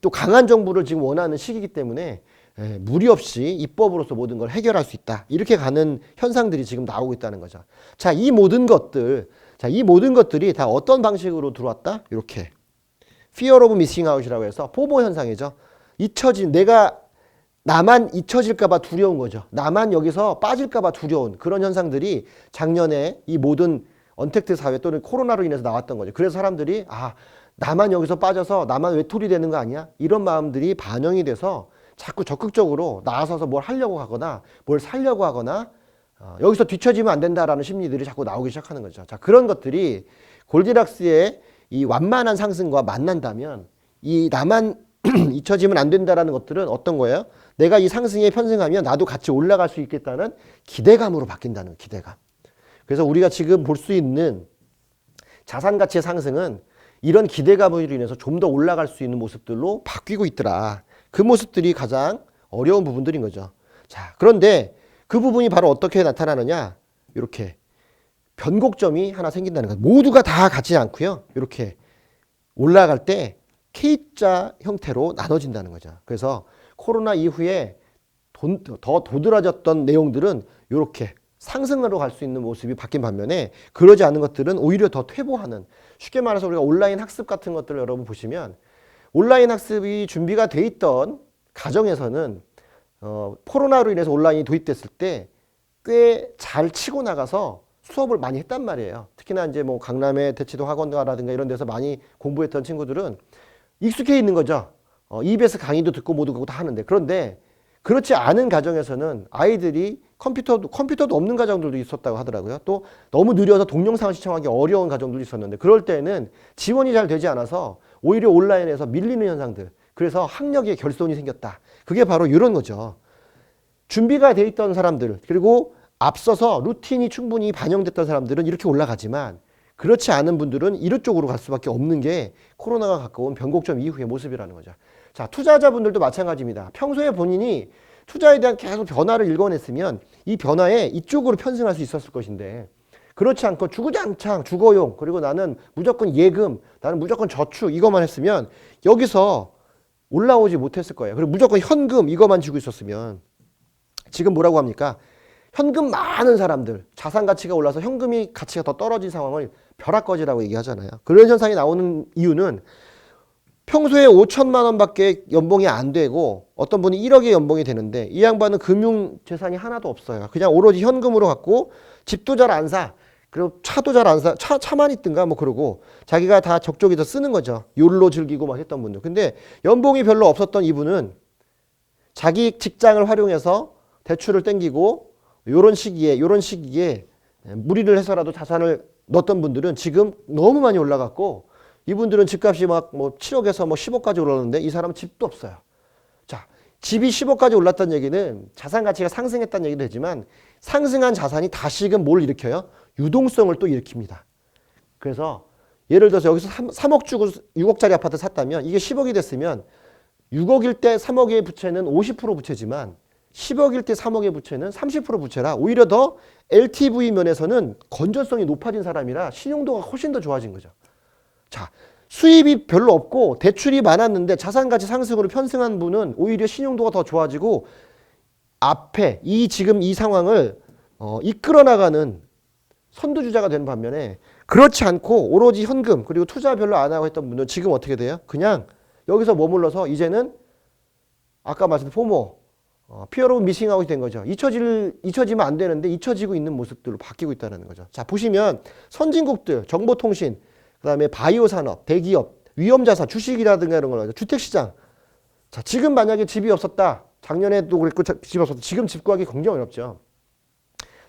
또 강한 정부를 지금 원하는 시기이기 때문에 무리 없이 입법으로서 모든 걸 해결할 수 있다. 이렇게 가는 현상들이 지금 나오고 있다는 거죠. 자, 이 모든 것들이 다 어떤 방식으로 들어왔다? 이렇게 fear of missing out이라고 해서 포모 현상이죠. 나만 잊혀질까봐 두려운 거죠. 나만 여기서 빠질까봐 두려운 그런 현상들이 작년에 이 모든 언택트 사회 또는 코로나로 인해서 나왔던 거죠. 그래서 사람들이 나만 여기서 빠져서 나만 외톨이 되는 거 아니야? 이런 마음들이 반영이 돼서 자꾸 적극적으로 나서서 뭘 하려고 하거나 뭘 살려고 하거나 여기서 뒤처지면 안 된다라는 심리들이 자꾸 나오기 시작하는 거죠. 자, 그런 것들이 골디락스의 이 완만한 상승과 만난다면 이 나만 잊혀지면 안 된다라는 것들은 어떤 거예요? 내가 이 상승에 편승하면 나도 같이 올라갈 수 있겠다는 기대감으로 바뀐다는 기대감. 그래서 우리가 지금 볼 수 있는 자산 가치의 상승은 이런 기대감으로 인해서 좀 더 올라갈 수 있는 모습들로 바뀌고 있더라. 그 모습들이 가장 어려운 부분들인 거죠. 자, 그런데 그 부분이 바로 어떻게 나타나느냐? 이렇게 변곡점이 하나 생긴다는 거예요. 모두가 다 같지 않고요. 이렇게 올라갈 때 K자 형태로 나눠진다는 거죠. 그래서 코로나 이후에 더 도드라졌던 내용들은 이렇게 상승으로 갈 수 있는 모습이 바뀐 반면에 그러지 않은 것들은 오히려 더 퇴보하는, 쉽게 말해서 우리가 온라인 학습 같은 것들을 여러분 보시면 온라인 학습이 준비가 돼 있던 가정에서는 코로나로 인해서 온라인이 도입됐을 때 꽤 잘 치고 나가서 수업을 많이 했단 말이에요. 특히나 이제 뭐 강남의 대치도 학원가라든가 이런 데서 많이 공부했던 친구들은 익숙해 있는 거죠. EBS 강의도 듣고 못 듣고 다 하는데, 그런데 그렇지 않은 가정에서는 아이들이 컴퓨터도 없는 가정들도 있었다고 하더라고요. 또 너무 느려서 동영상을 시청하기 어려운 가정들도 있었는데, 그럴 때는 지원이 잘 되지 않아서 오히려 온라인에서 밀리는 현상들, 그래서 학력에 결손이 생겼다. 그게 바로 이런 거죠. 준비가 돼 있던 사람들, 그리고 앞서서 루틴이 충분히 반영됐던 사람들은 이렇게 올라가지만 그렇지 않은 분들은 이쪽으로 갈 수밖에 없는 게 코로나가 가까운 변곡점 이후의 모습이라는 거죠. 자, 투자자분들도 마찬가지입니다. 평소에 본인이 투자에 대한 계속 변화를 일궈냈으면 이 변화에 이쪽으로 편승할 수 있었을 것인데, 그렇지 않고 주구장창 주거용, 그리고 나는 무조건 예금, 나는 무조건 저축 이것만 했으면 여기서 올라오지 못했을 거예요. 그리고 무조건 현금 이것만 쥐고 있었으면, 지금 뭐라고 합니까? 현금 많은 사람들, 자산 가치가 올라서 현금이 가치가 더 떨어진 상황을 벼락거지라고 얘기하잖아요. 그런 현상이 나오는 이유는 평소에 5천만 원밖에 연봉이 안 되고 어떤 분이 1억의 연봉이 되는데 이 양반은 금융 재산이 하나도 없어요. 그냥 오로지 현금으로 갖고 집도 잘 안 사. 그리고 차도 잘 안 사. 차만 있든가 뭐 그러고 자기가 다 적적이서 쓰는 거죠. 욜로 즐기고 막 했던 분들. 근데 연봉이 별로 없었던 이분은 자기 직장을 활용해서 대출을 땡기고 요런 시기에 무리를 해서라도 자산을 넣었던 분들은 지금 너무 많이 올라갔고, 이분들은 집값이 막 뭐 7억에서 뭐 10억까지 올랐는데 이 사람은 집도 없어요. 자, 집이 10억까지 올랐다는 얘기는 자산 가치가 상승했다는 얘기도 되지만 상승한 자산이 다시금 뭘 일으켜요? 유동성을 또 일으킵니다. 그래서 예를 들어서 여기서 3억 주고 6억짜리 아파트 샀다면 이게 10억이 됐으면 6억일 때 3억의 부채는 50% 부채지만 10억일 때 3억의 부채는 30% 부채라 오히려 더 LTV 면에서는 건전성이 높아진 사람이라 신용도가 훨씬 더 좋아진 거죠. 자, 수입이 별로 없고 대출이 많았는데 자산가치 상승으로 편승한 분은 오히려 신용도가 더 좋아지고 앞에 지금 이 상황을 이끌어 나가는 선두주자가 되는 반면에, 그렇지 않고 오로지 현금 그리고 투자 별로 안 하고 했던 분들은 지금 어떻게 돼요? 그냥 여기서 머물러서 이제는 아까 말씀드린 포모, 피어 오브 미싱 아웃이 된 거죠. 잊혀지면 안 되는데 잊혀지고 있는 모습들로 바뀌고 있다는 거죠. 자, 보시면 선진국들, 정보통신, 그다음에 바이오 산업, 대기업, 위험자산, 주식이라든가 이런 걸 주택시장. 자, 지금 만약에 집이 없었다. 작년에도 그랬고 집이 없었다. 지금 집 구하기 굉장히 어렵죠.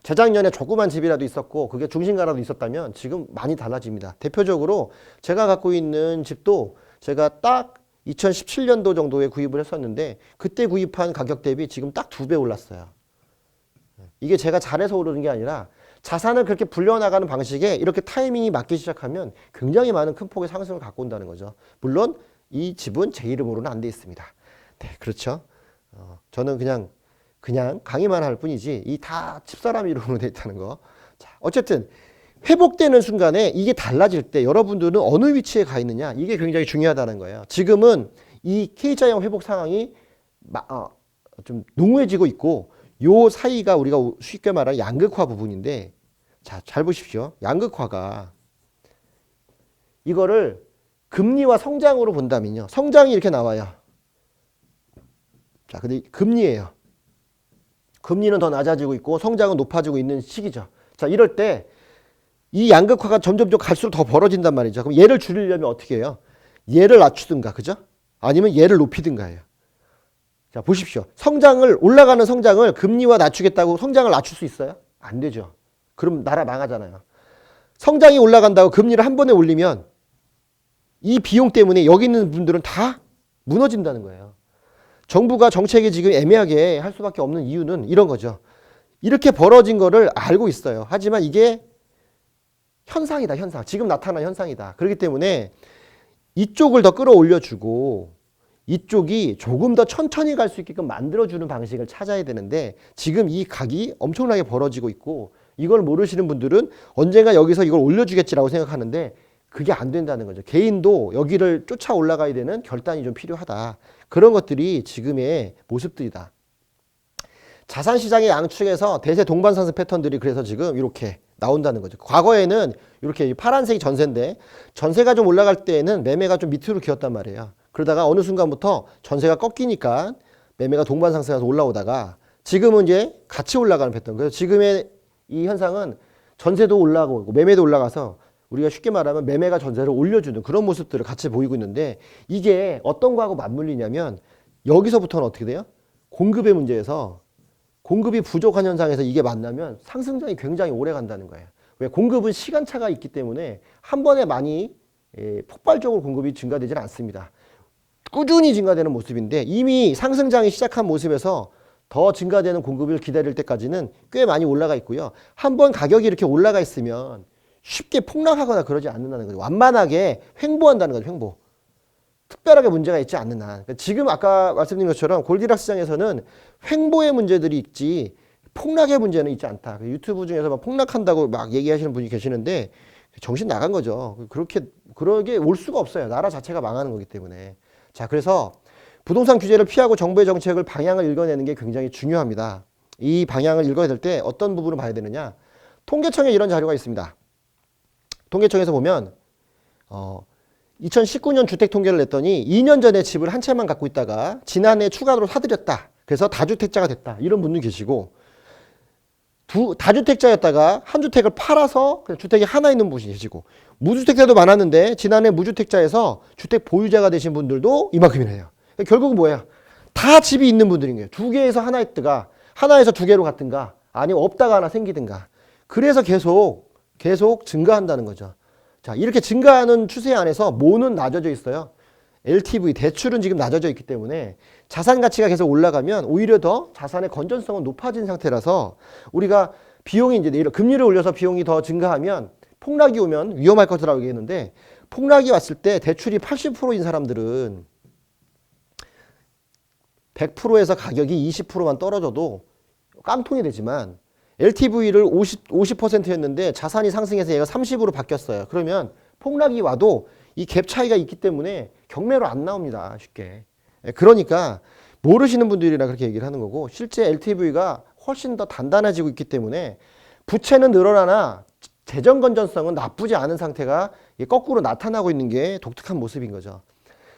재작년에 조그만 집이라도 있었고 그게 중심가라도 있었다면 지금 많이 달라집니다. 대표적으로 제가 갖고 있는 집도 제가 딱 2017년도 정도에 구입을 했었는데 그때 구입한 가격 대비 지금 딱 2배 올랐어요. 이게 제가 잘해서 오르는 게 아니라 자산을 그렇게 불려나가는 방식에 이렇게 타이밍이 맞기 시작하면 굉장히 많은 큰 폭의 상승을 갖고 온다는 거죠. 물론 이 집은 제 이름으로는 안 돼 있습니다. 네, 그렇죠. 저는 그냥 강의만 할 뿐이지 이 다 집사람 이름으로 돼 있다는 거. 자, 어쨌든 회복되는 순간에 이게 달라질 때 여러분들은 어느 위치에 가 있느냐 이게 굉장히 중요하다는 거예요. 지금은 이 K자형 회복 상황이 좀 농후해지고 있고 요 사이가 우리가 쉽게 말하는 양극화 부분인데 자, 잘 보십시오. 양극화가 이거를 금리와 성장으로 본다면요. 성장이 이렇게 나와요. 자, 근데 금리예요. 금리는 더 낮아지고 있고 성장은 높아지고 있는 시기죠. 자, 이럴 때 이 양극화가 점점 갈수록 더 벌어진단 말이죠. 그럼 얘를 줄이려면 어떻게 해요? 얘를 낮추든가, 그죠? 아니면 얘를 높이든가 해요. 자, 보십시오. 올라가는 성장을 금리와 낮추겠다고 성장을 낮출 수 있어요? 안 되죠. 그럼 나라 망하잖아요. 성장이 올라간다고 금리를 한 번에 올리면 이 비용 때문에 여기 있는 분들은 다 무너진다는 거예요. 정부가 정책이 지금 애매하게 할 수밖에 없는 이유는 이런 거죠. 이렇게 벌어진 거를 알고 있어요. 하지만 이게 현상이다, 현상. 지금 나타난 현상이다. 그렇기 때문에 이쪽을 더 끌어올려주고 이쪽이 조금 더 천천히 갈 수 있게끔 만들어주는 방식을 찾아야 되는데 지금 이 각이 엄청나게 벌어지고 있고 이걸 모르시는 분들은 언젠가 여기서 이걸 올려주겠지라고 생각하는데 그게 안 된다는 거죠. 개인도 여기를 쫓아 올라가야 되는 결단이 좀 필요하다. 그런 것들이 지금의 모습들이다. 자산시장의 양측에서 대세 동반상승 패턴들이 그래서 지금 이렇게 나온다는 거죠. 과거에는 이렇게 파란색이 전세인데 전세가 좀 올라갈 때에는 매매가 좀 밑으로 기었단 말이에요. 그러다가 어느 순간부터 전세가 꺾이니까 매매가 동반상승해서 올라오다가 지금은 이제 같이 올라가는 패턴. 그래서 지금의 이 현상은 전세도 올라가고 매매도 올라가서 우리가 쉽게 말하면 매매가 전세를 올려주는 그런 모습들을 같이 보이고 있는데 이게 어떤 거하고 맞물리냐면 여기서부터는 어떻게 돼요? 공급의 문제에서 공급이 부족한 현상에서 이게 만나면 상승장이 굉장히 오래 간다는 거예요. 왜? 공급은 시간차가 있기 때문에 한 번에 많이 폭발적으로 공급이 증가되지는 않습니다. 꾸준히 증가되는 모습인데 이미 상승장이 시작한 모습에서 더 증가되는 공급을 기다릴 때까지는 꽤 많이 올라가 있고요. 한 번 가격이 이렇게 올라가 있으면 쉽게 폭락하거나 그러지 않는다는 거죠. 완만하게 횡보한다는 거죠. 횡보. 특별하게 문제가 있지 않는 한. 그러니까 지금 아까 말씀드린 것처럼 골디락스 시장에서는 횡보의 문제들이 있지 폭락의 문제는 있지 않다. 유튜브 중에서 막 폭락한다고 막 얘기하시는 분이 계시는데 정신 나간 거죠. 그러게 올 수가 없어요. 나라 자체가 망하는 거기 때문에. 자, 그래서 부동산 규제를 피하고 정부의 정책을 방향을 읽어내는 게 굉장히 중요합니다. 이 방향을 읽어야 될 때 어떤 부분을 봐야 되느냐. 통계청에 이런 자료가 있습니다. 통계청에서 보면 2019년 주택 통계를 냈더니 2년 전에 집을 한 채만 갖고 있다가 지난해 추가로 사들였다. 그래서 다주택자가 됐다. 이런 분도 계시고 다주택자였다가 한 주택을 팔아서 그냥 주택이 하나 있는 분이 계시고 무주택자도 많았는데 지난해 무주택자에서 주택 보유자가 되신 분들도 이만큼이나 해요. 결국은 뭐예요? 다 집이 있는 분들인 거예요. 두 개에서 하나 있다가 하나에서 두 개로 갔든가 아니면 없다가 하나 생기든가. 그래서 계속 증가한다는 거죠. 자, 이렇게 증가하는 추세 안에서 뭐는 낮아져 있어요. LTV, 대출은 지금 낮아져 있기 때문에 자산 가치가 계속 올라가면 오히려 더 자산의 건전성은 높아진 상태라서 우리가 비용이 이제 금리를 올려서 비용이 더 증가하면 폭락이 오면 위험할 것이라고 얘기했는데 폭락이 왔을 때 대출이 80%인 사람들은 100%에서 가격이 20%만 떨어져도 깡통이 되지만 LTV를 50%였는데 자산이 상승해서 얘가 30으로 바뀌었어요. 그러면 폭락이 와도 이 갭 차이가 있기 때문에 경매로 안 나옵니다. 쉽게. 그러니까 모르시는 분들이라 그렇게 얘기를 하는 거고 실제 LTV가 훨씬 더 단단해지고 있기 때문에 부채는 늘어나나 재정 건전성은 나쁘지 않은 상태가 거꾸로 나타나고 있는 게 독특한 모습인 거죠.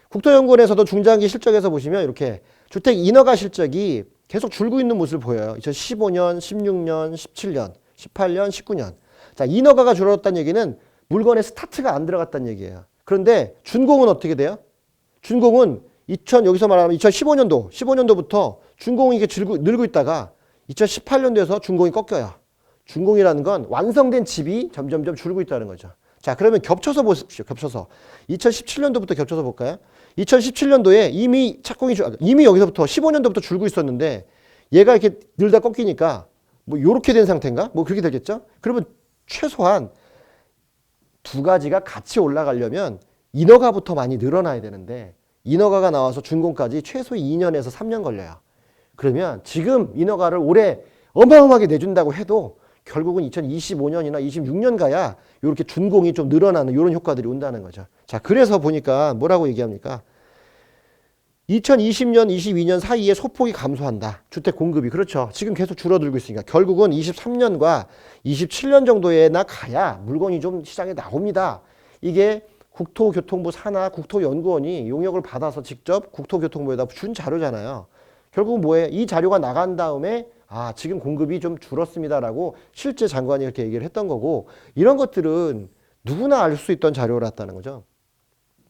국토연구원에서도 중장기 실적에서 보시면 이렇게 주택 인허가 실적이 계속 줄고 있는 모습을 보여요. 2015년, 16년, 17년, 18년, 19년. 자, 인허가가 줄어들었다는 얘기는 물건에 스타트가 안 들어갔다는 얘기예요. 그런데 준공은 어떻게 돼요? 준공은 여기서 말하면 2015년도, 15년도부터 준공이 이렇게 늘고 있다가 2018년도에서 준공이 꺾여요. 준공이라는 건 완성된 집이 점점점 줄고 있다는 거죠. 자, 그러면 겹쳐서 보십시오. 겹쳐서. 2017년도부터 겹쳐서 볼까요? 2017년도에 이미 여기서부터 15년도부터 줄고 있었는데 얘가 이렇게 늘다 꺾이니까 뭐 요렇게 된 상태인가? 뭐 그렇게 되겠죠? 그러면 최소한 두 가지가 같이 올라가려면 인허가부터 많이 늘어나야 되는데 인허가가 나와서 준공까지 최소 2년에서 3년 걸려요. 그러면 지금 인허가를 올해 어마어마하게 내준다고 해도 결국은 2025년이나 26년 가야 이렇게 준공이 좀 늘어나는 이런 효과들이 온다는 거죠. 자, 그래서 보니까 뭐라고 얘기합니까? 2020년, 22년 사이에 소폭이 감소한다. 주택 공급이. 그렇죠. 지금 계속 줄어들고 있으니까 결국은 23년과 27년 정도에나 가야 물건이 좀 시장에 나옵니다. 이게 국토교통부 산하 국토연구원이 용역을 받아서 직접 국토교통부에다 준 자료잖아요. 결국은 뭐예요? 이 자료가 나간 다음에 지금 공급이 좀 줄었습니다라고 실제 장관이 이렇게 얘기를 했던 거고 이런 것들은 누구나 알 수 있던 자료였다는 거죠.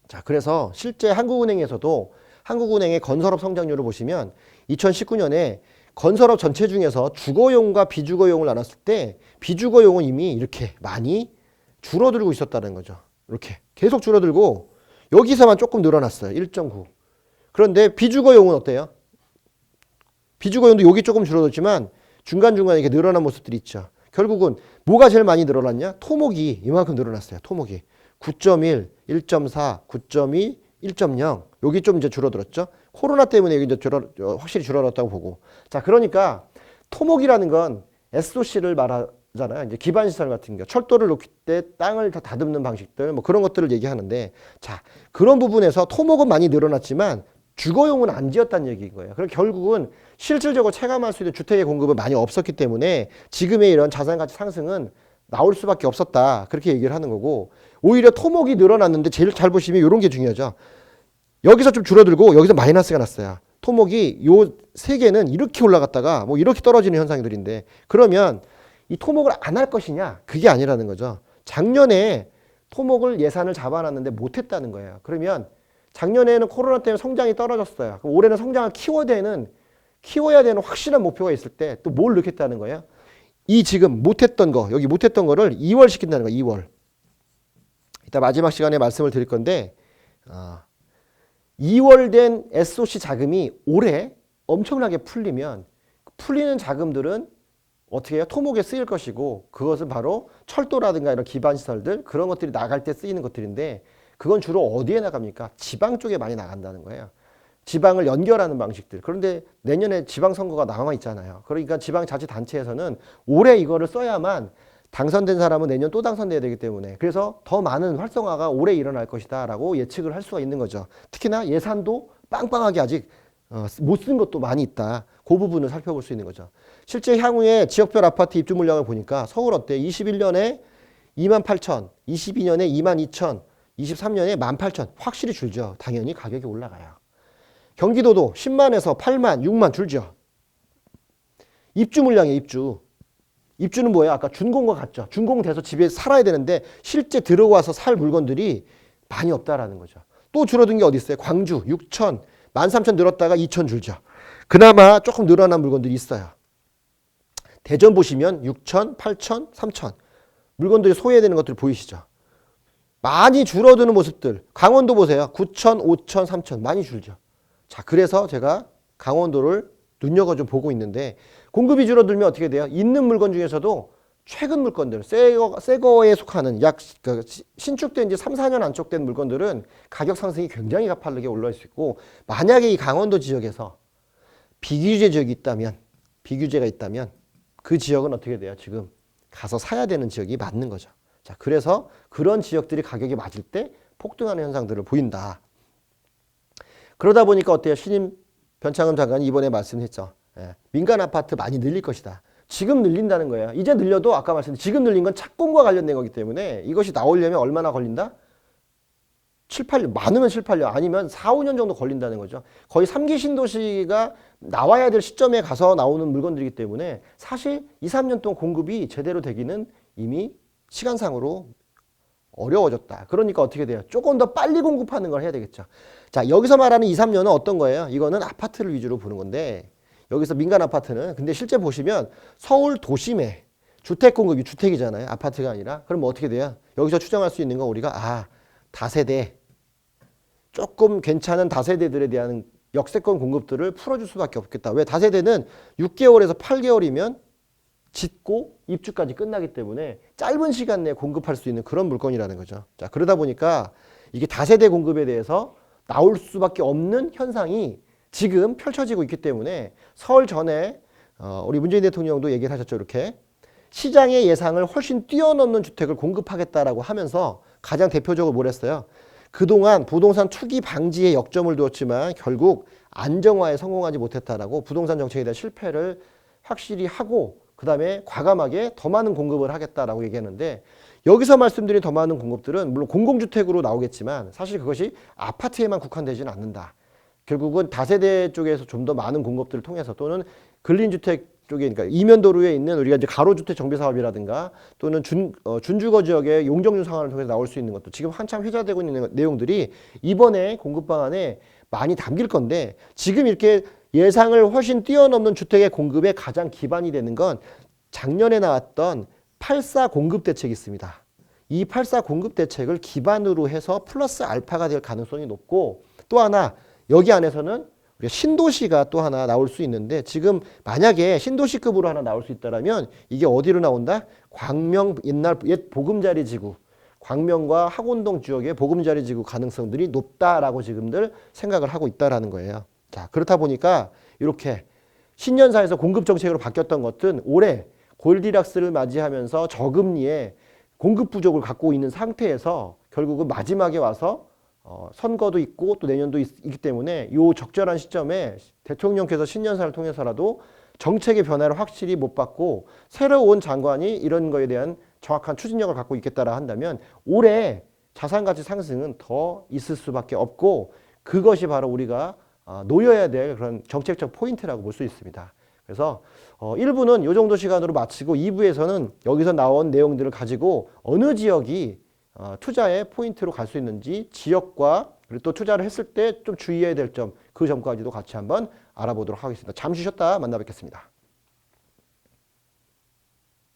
자, 그래서 실제 한국은행에서도 한국은행의 건설업 성장률을 보시면 2019년에 건설업 전체 중에서 주거용과 비주거용을 나눴을 때 비주거용은 이미 이렇게 많이 줄어들고 있었다는 거죠. 이렇게 계속 줄어들고 여기서만 조금 늘어났어요. 1.9. 그런데 비주거용은 어때요? 비주거용도 여기 조금 줄어들지만 중간중간에 이렇게 늘어난 모습들이 있죠. 결국은 뭐가 제일 많이 늘어났냐? 토목이 이만큼 늘어났어요. 토목이 9.1, 1.4, 9.2, 1.0 여기 좀 이제 줄어들었죠. 코로나 때문에 여기 이제 확실히 줄어들었다고 보고. 자, 그러니까 토목이라는 건 SOC를 말하잖아요. 이제 기반시설 같은 거, 철도를 놓을 때 땅을 다 다듬는 방식들, 뭐 그런 것들을 얘기하는데, 자, 그런 부분에서 토목은 많이 늘어났지만 주거용은 안 지었다는 얘기인 거예요. 그럼 결국은 실질적으로 체감할 수 있는 주택의 공급은 많이 없었기 때문에 지금의 이런 자산가치 상승은 나올 수밖에 없었다. 그렇게 얘기를 하는 거고 오히려 토목이 늘어났는데 제일 잘 보시면 이런 게 중요하죠. 여기서 좀 줄어들고 여기서 마이너스가 났어요. 토목이 요 세 개는 이렇게 올라갔다가 뭐 이렇게 떨어지는 현상들인데 그러면 이 토목을 안 할 것이냐? 그게 아니라는 거죠. 작년에 토목을 예산을 잡아놨는데 못했다는 거예요. 그러면 작년에는 코로나 때문에 성장이 떨어졌어요. 그럼 올해는 성장을 키워야 되는 확실한 목표가 있을 때 또 뭘 넣겠다는 거예요? 이 지금 못했던 거, 여기 못했던 거를 2월 시킨다는 거예요. 2월. 이따 마지막 시간에 말씀을 드릴 건데 2월 된 SOC 자금이 올해 엄청나게 풀리면 풀리는 자금들은 어떻게 해요? 토목에 쓰일 것이고 그것은 바로 철도라든가 이런 기반시설들 그런 것들이 나갈 때 쓰이는 것들인데 그건 주로 어디에 나갑니까? 지방 쪽에 많이 나간다는 거예요. 지방을 연결하는 방식들. 그런데 내년에 지방선거가 남아 있잖아요. 그러니까 지방자치단체에서는 올해 이거를 써야만 당선된 사람은 내년 또 당선돼야 되기 때문에 그래서 더 많은 활성화가 올해 일어날 것이다 라고 예측을 할 수가 있는 거죠. 특히나 예산도 빵빵하게 아직 못 쓴 것도 많이 있다. 그 부분을 살펴볼 수 있는 거죠. 실제 향후에 지역별 아파트 입주 물량을 보니까 서울 어때? 21년에 28,000, 22년에 22,000, 23년에 18,000 확실히 줄죠. 당연히 가격이 올라가요. 경기도도 10만에서 8만, 6만 줄죠. 입주 물량이에요. 입주는 뭐예요? 아까 준공과 같죠. 준공돼서 집에 살아야 되는데 실제 들어와서 살 물건들이 많이 없다라는 거죠. 또 줄어든 게 어디 있어요? 광주 6천, 13,000 늘었다가 2,000 줄죠. 그나마 조금 늘어난 물건들이 있어요. 대전 보시면 6천, 8천, 3천 물건들이 소외되는 것들 보이시죠? 많이 줄어드는 모습들. 강원도 보세요. 9천, 5천, 3천 많이 줄죠. 자, 그래서 제가 강원도를 눈여겨 좀 보고 있는데 공급이 줄어들면 어떻게 돼요? 있는 물건 중에서도 최근 물건들, 새 거에 속하는 신축된 지 3, 4년 안쪽 된 물건들은 가격 상승이 굉장히 가파르게 올라올 수 있고 만약에 이 강원도 지역에서 비규제 지역이 있다면 비규제가 있다면 그 지역은 어떻게 돼요? 지금 가서 사야 되는 지역이 맞는 거죠. 자, 그래서 그런 지역들이 가격이 맞을 때 폭등하는 현상들을 보인다. 그러다 보니까 어때요? 신임 변창흠 장관이 이번에 말씀했죠. 민간 아파트 많이 늘릴 것이다. 지금 늘린다는 거예요. 이제 늘려도 아까 말씀드린 지금 늘린 건 착공과 관련된 거기 때문에 이것이 나오려면 얼마나 걸린다? 7, 8년, 많으면 7, 8년, 아니면 4, 5년 정도 걸린다는 거죠. 거의 3기 신도시가 나와야 될 시점에 가서 나오는 물건들이기 때문에 사실 2, 3년 동안 공급이 제대로 되기는 이미 시간상으로 어려워졌다. 그러니까 어떻게 돼요? 조금 더 빨리 공급하는 걸 해야 되겠죠. 자, 여기서 말하는 2, 3년은 어떤 거예요? 이거는 아파트를 위주로 보는 건데, 여기서 민간 아파트는 근데 실제 보시면 서울 도심에 주택 공급이 주택이잖아요. 아파트가 아니라. 그럼 어떻게 돼요? 여기서 추정할 수 있는 건 우리가 다세대, 조금 괜찮은 다세대들에 대한 역세권 공급들을 풀어줄 수밖에 없겠다. 왜? 다세대는 6개월에서 8개월이면 짓고 입주까지 끝나기 때문에 짧은 시간 내에 공급할 수 있는 그런 물건이라는 거죠. 자, 그러다 보니까 이게 다세대 공급에 대해서 나올 수밖에 없는 현상이 지금 펼쳐지고 있기 때문에 설 전에 우리 문재인 대통령도 얘기를 하셨죠. 이렇게 시장의 예상을 훨씬 뛰어넘는 주택을 공급하겠다라고 하면서 가장 대표적으로 뭘 했어요? 그동안 부동산 투기 방지에 역점을 두었지만 결국 안정화에 성공하지 못했다라고 부동산 정책에 대한 실패를 확실히 하고 그 다음에 과감하게 더 많은 공급을 하겠다라고 얘기했는데 여기서 말씀드린 더 많은 공급들은 물론 공공주택으로 나오겠지만 사실 그것이 아파트에만 국한되지는 않는다. 결국은 다세대 쪽에서 좀 더 많은 공급들을 통해서 또는 근린주택 쪽에 그러니까 이면도로에 있는 우리가 이제 가로주택 정비 사업이라든가 또는 준주거 지역의 용적률 상한을 통해서 나올 수 있는 것도 지금 한참 회자되고 있는 내용들이 이번에 공급 방안에 많이 담길 건데 지금 이렇게 예상을 훨씬 뛰어넘는 주택의 공급에 가장 기반이 되는 건 작년에 나왔던 8.4 공급 대책이 있습니다. 이 8.4 공급 대책을 기반으로 해서 플러스 알파가 될 가능성이 높고 또 하나 여기 안에서는 우리가 신도시가 또 하나 나올 수 있는데 지금 만약에 신도시급으로 하나 나올 수 있다면 이게 어디로 나온다? 광명 옛 보금자리 지구 광명과 학원동 지역의 보금자리 지구 가능성들이 높다라고 지금들 생각을 하고 있다라는 거예요. 자, 그렇다 보니까 이렇게 신년사에서 공급 정책으로 바뀌었던 것은 올해 골디락스를 맞이하면서 저금리에 공급 부족을 갖고 있는 상태에서 결국은 마지막에 와서 선거도 있고 또 내년도 있기 때문에 이 적절한 시점에 대통령께서 신년사를 통해서라도 정책의 변화를 확실히 못 받고 새로운 장관이 이런 거에 대한 정확한 추진력을 갖고 있겠다라 한다면 올해 자산가치 상승은 더 있을 수밖에 없고 그것이 바로 우리가 놓여야 될 그런 정책적 포인트라고 볼 수 있습니다. 그래서 1부는 이 정도 시간으로 마치고 2부에서는 여기서 나온 내용들을 가지고 어느 지역이 투자의 포인트로 갈 수 있는지 지역과 그리고 또 투자를 했을 때 좀 주의해야 될 점 그 점까지도 같이 한번 알아보도록 하겠습니다. 잠시 쉬었다 만나 뵙겠습니다.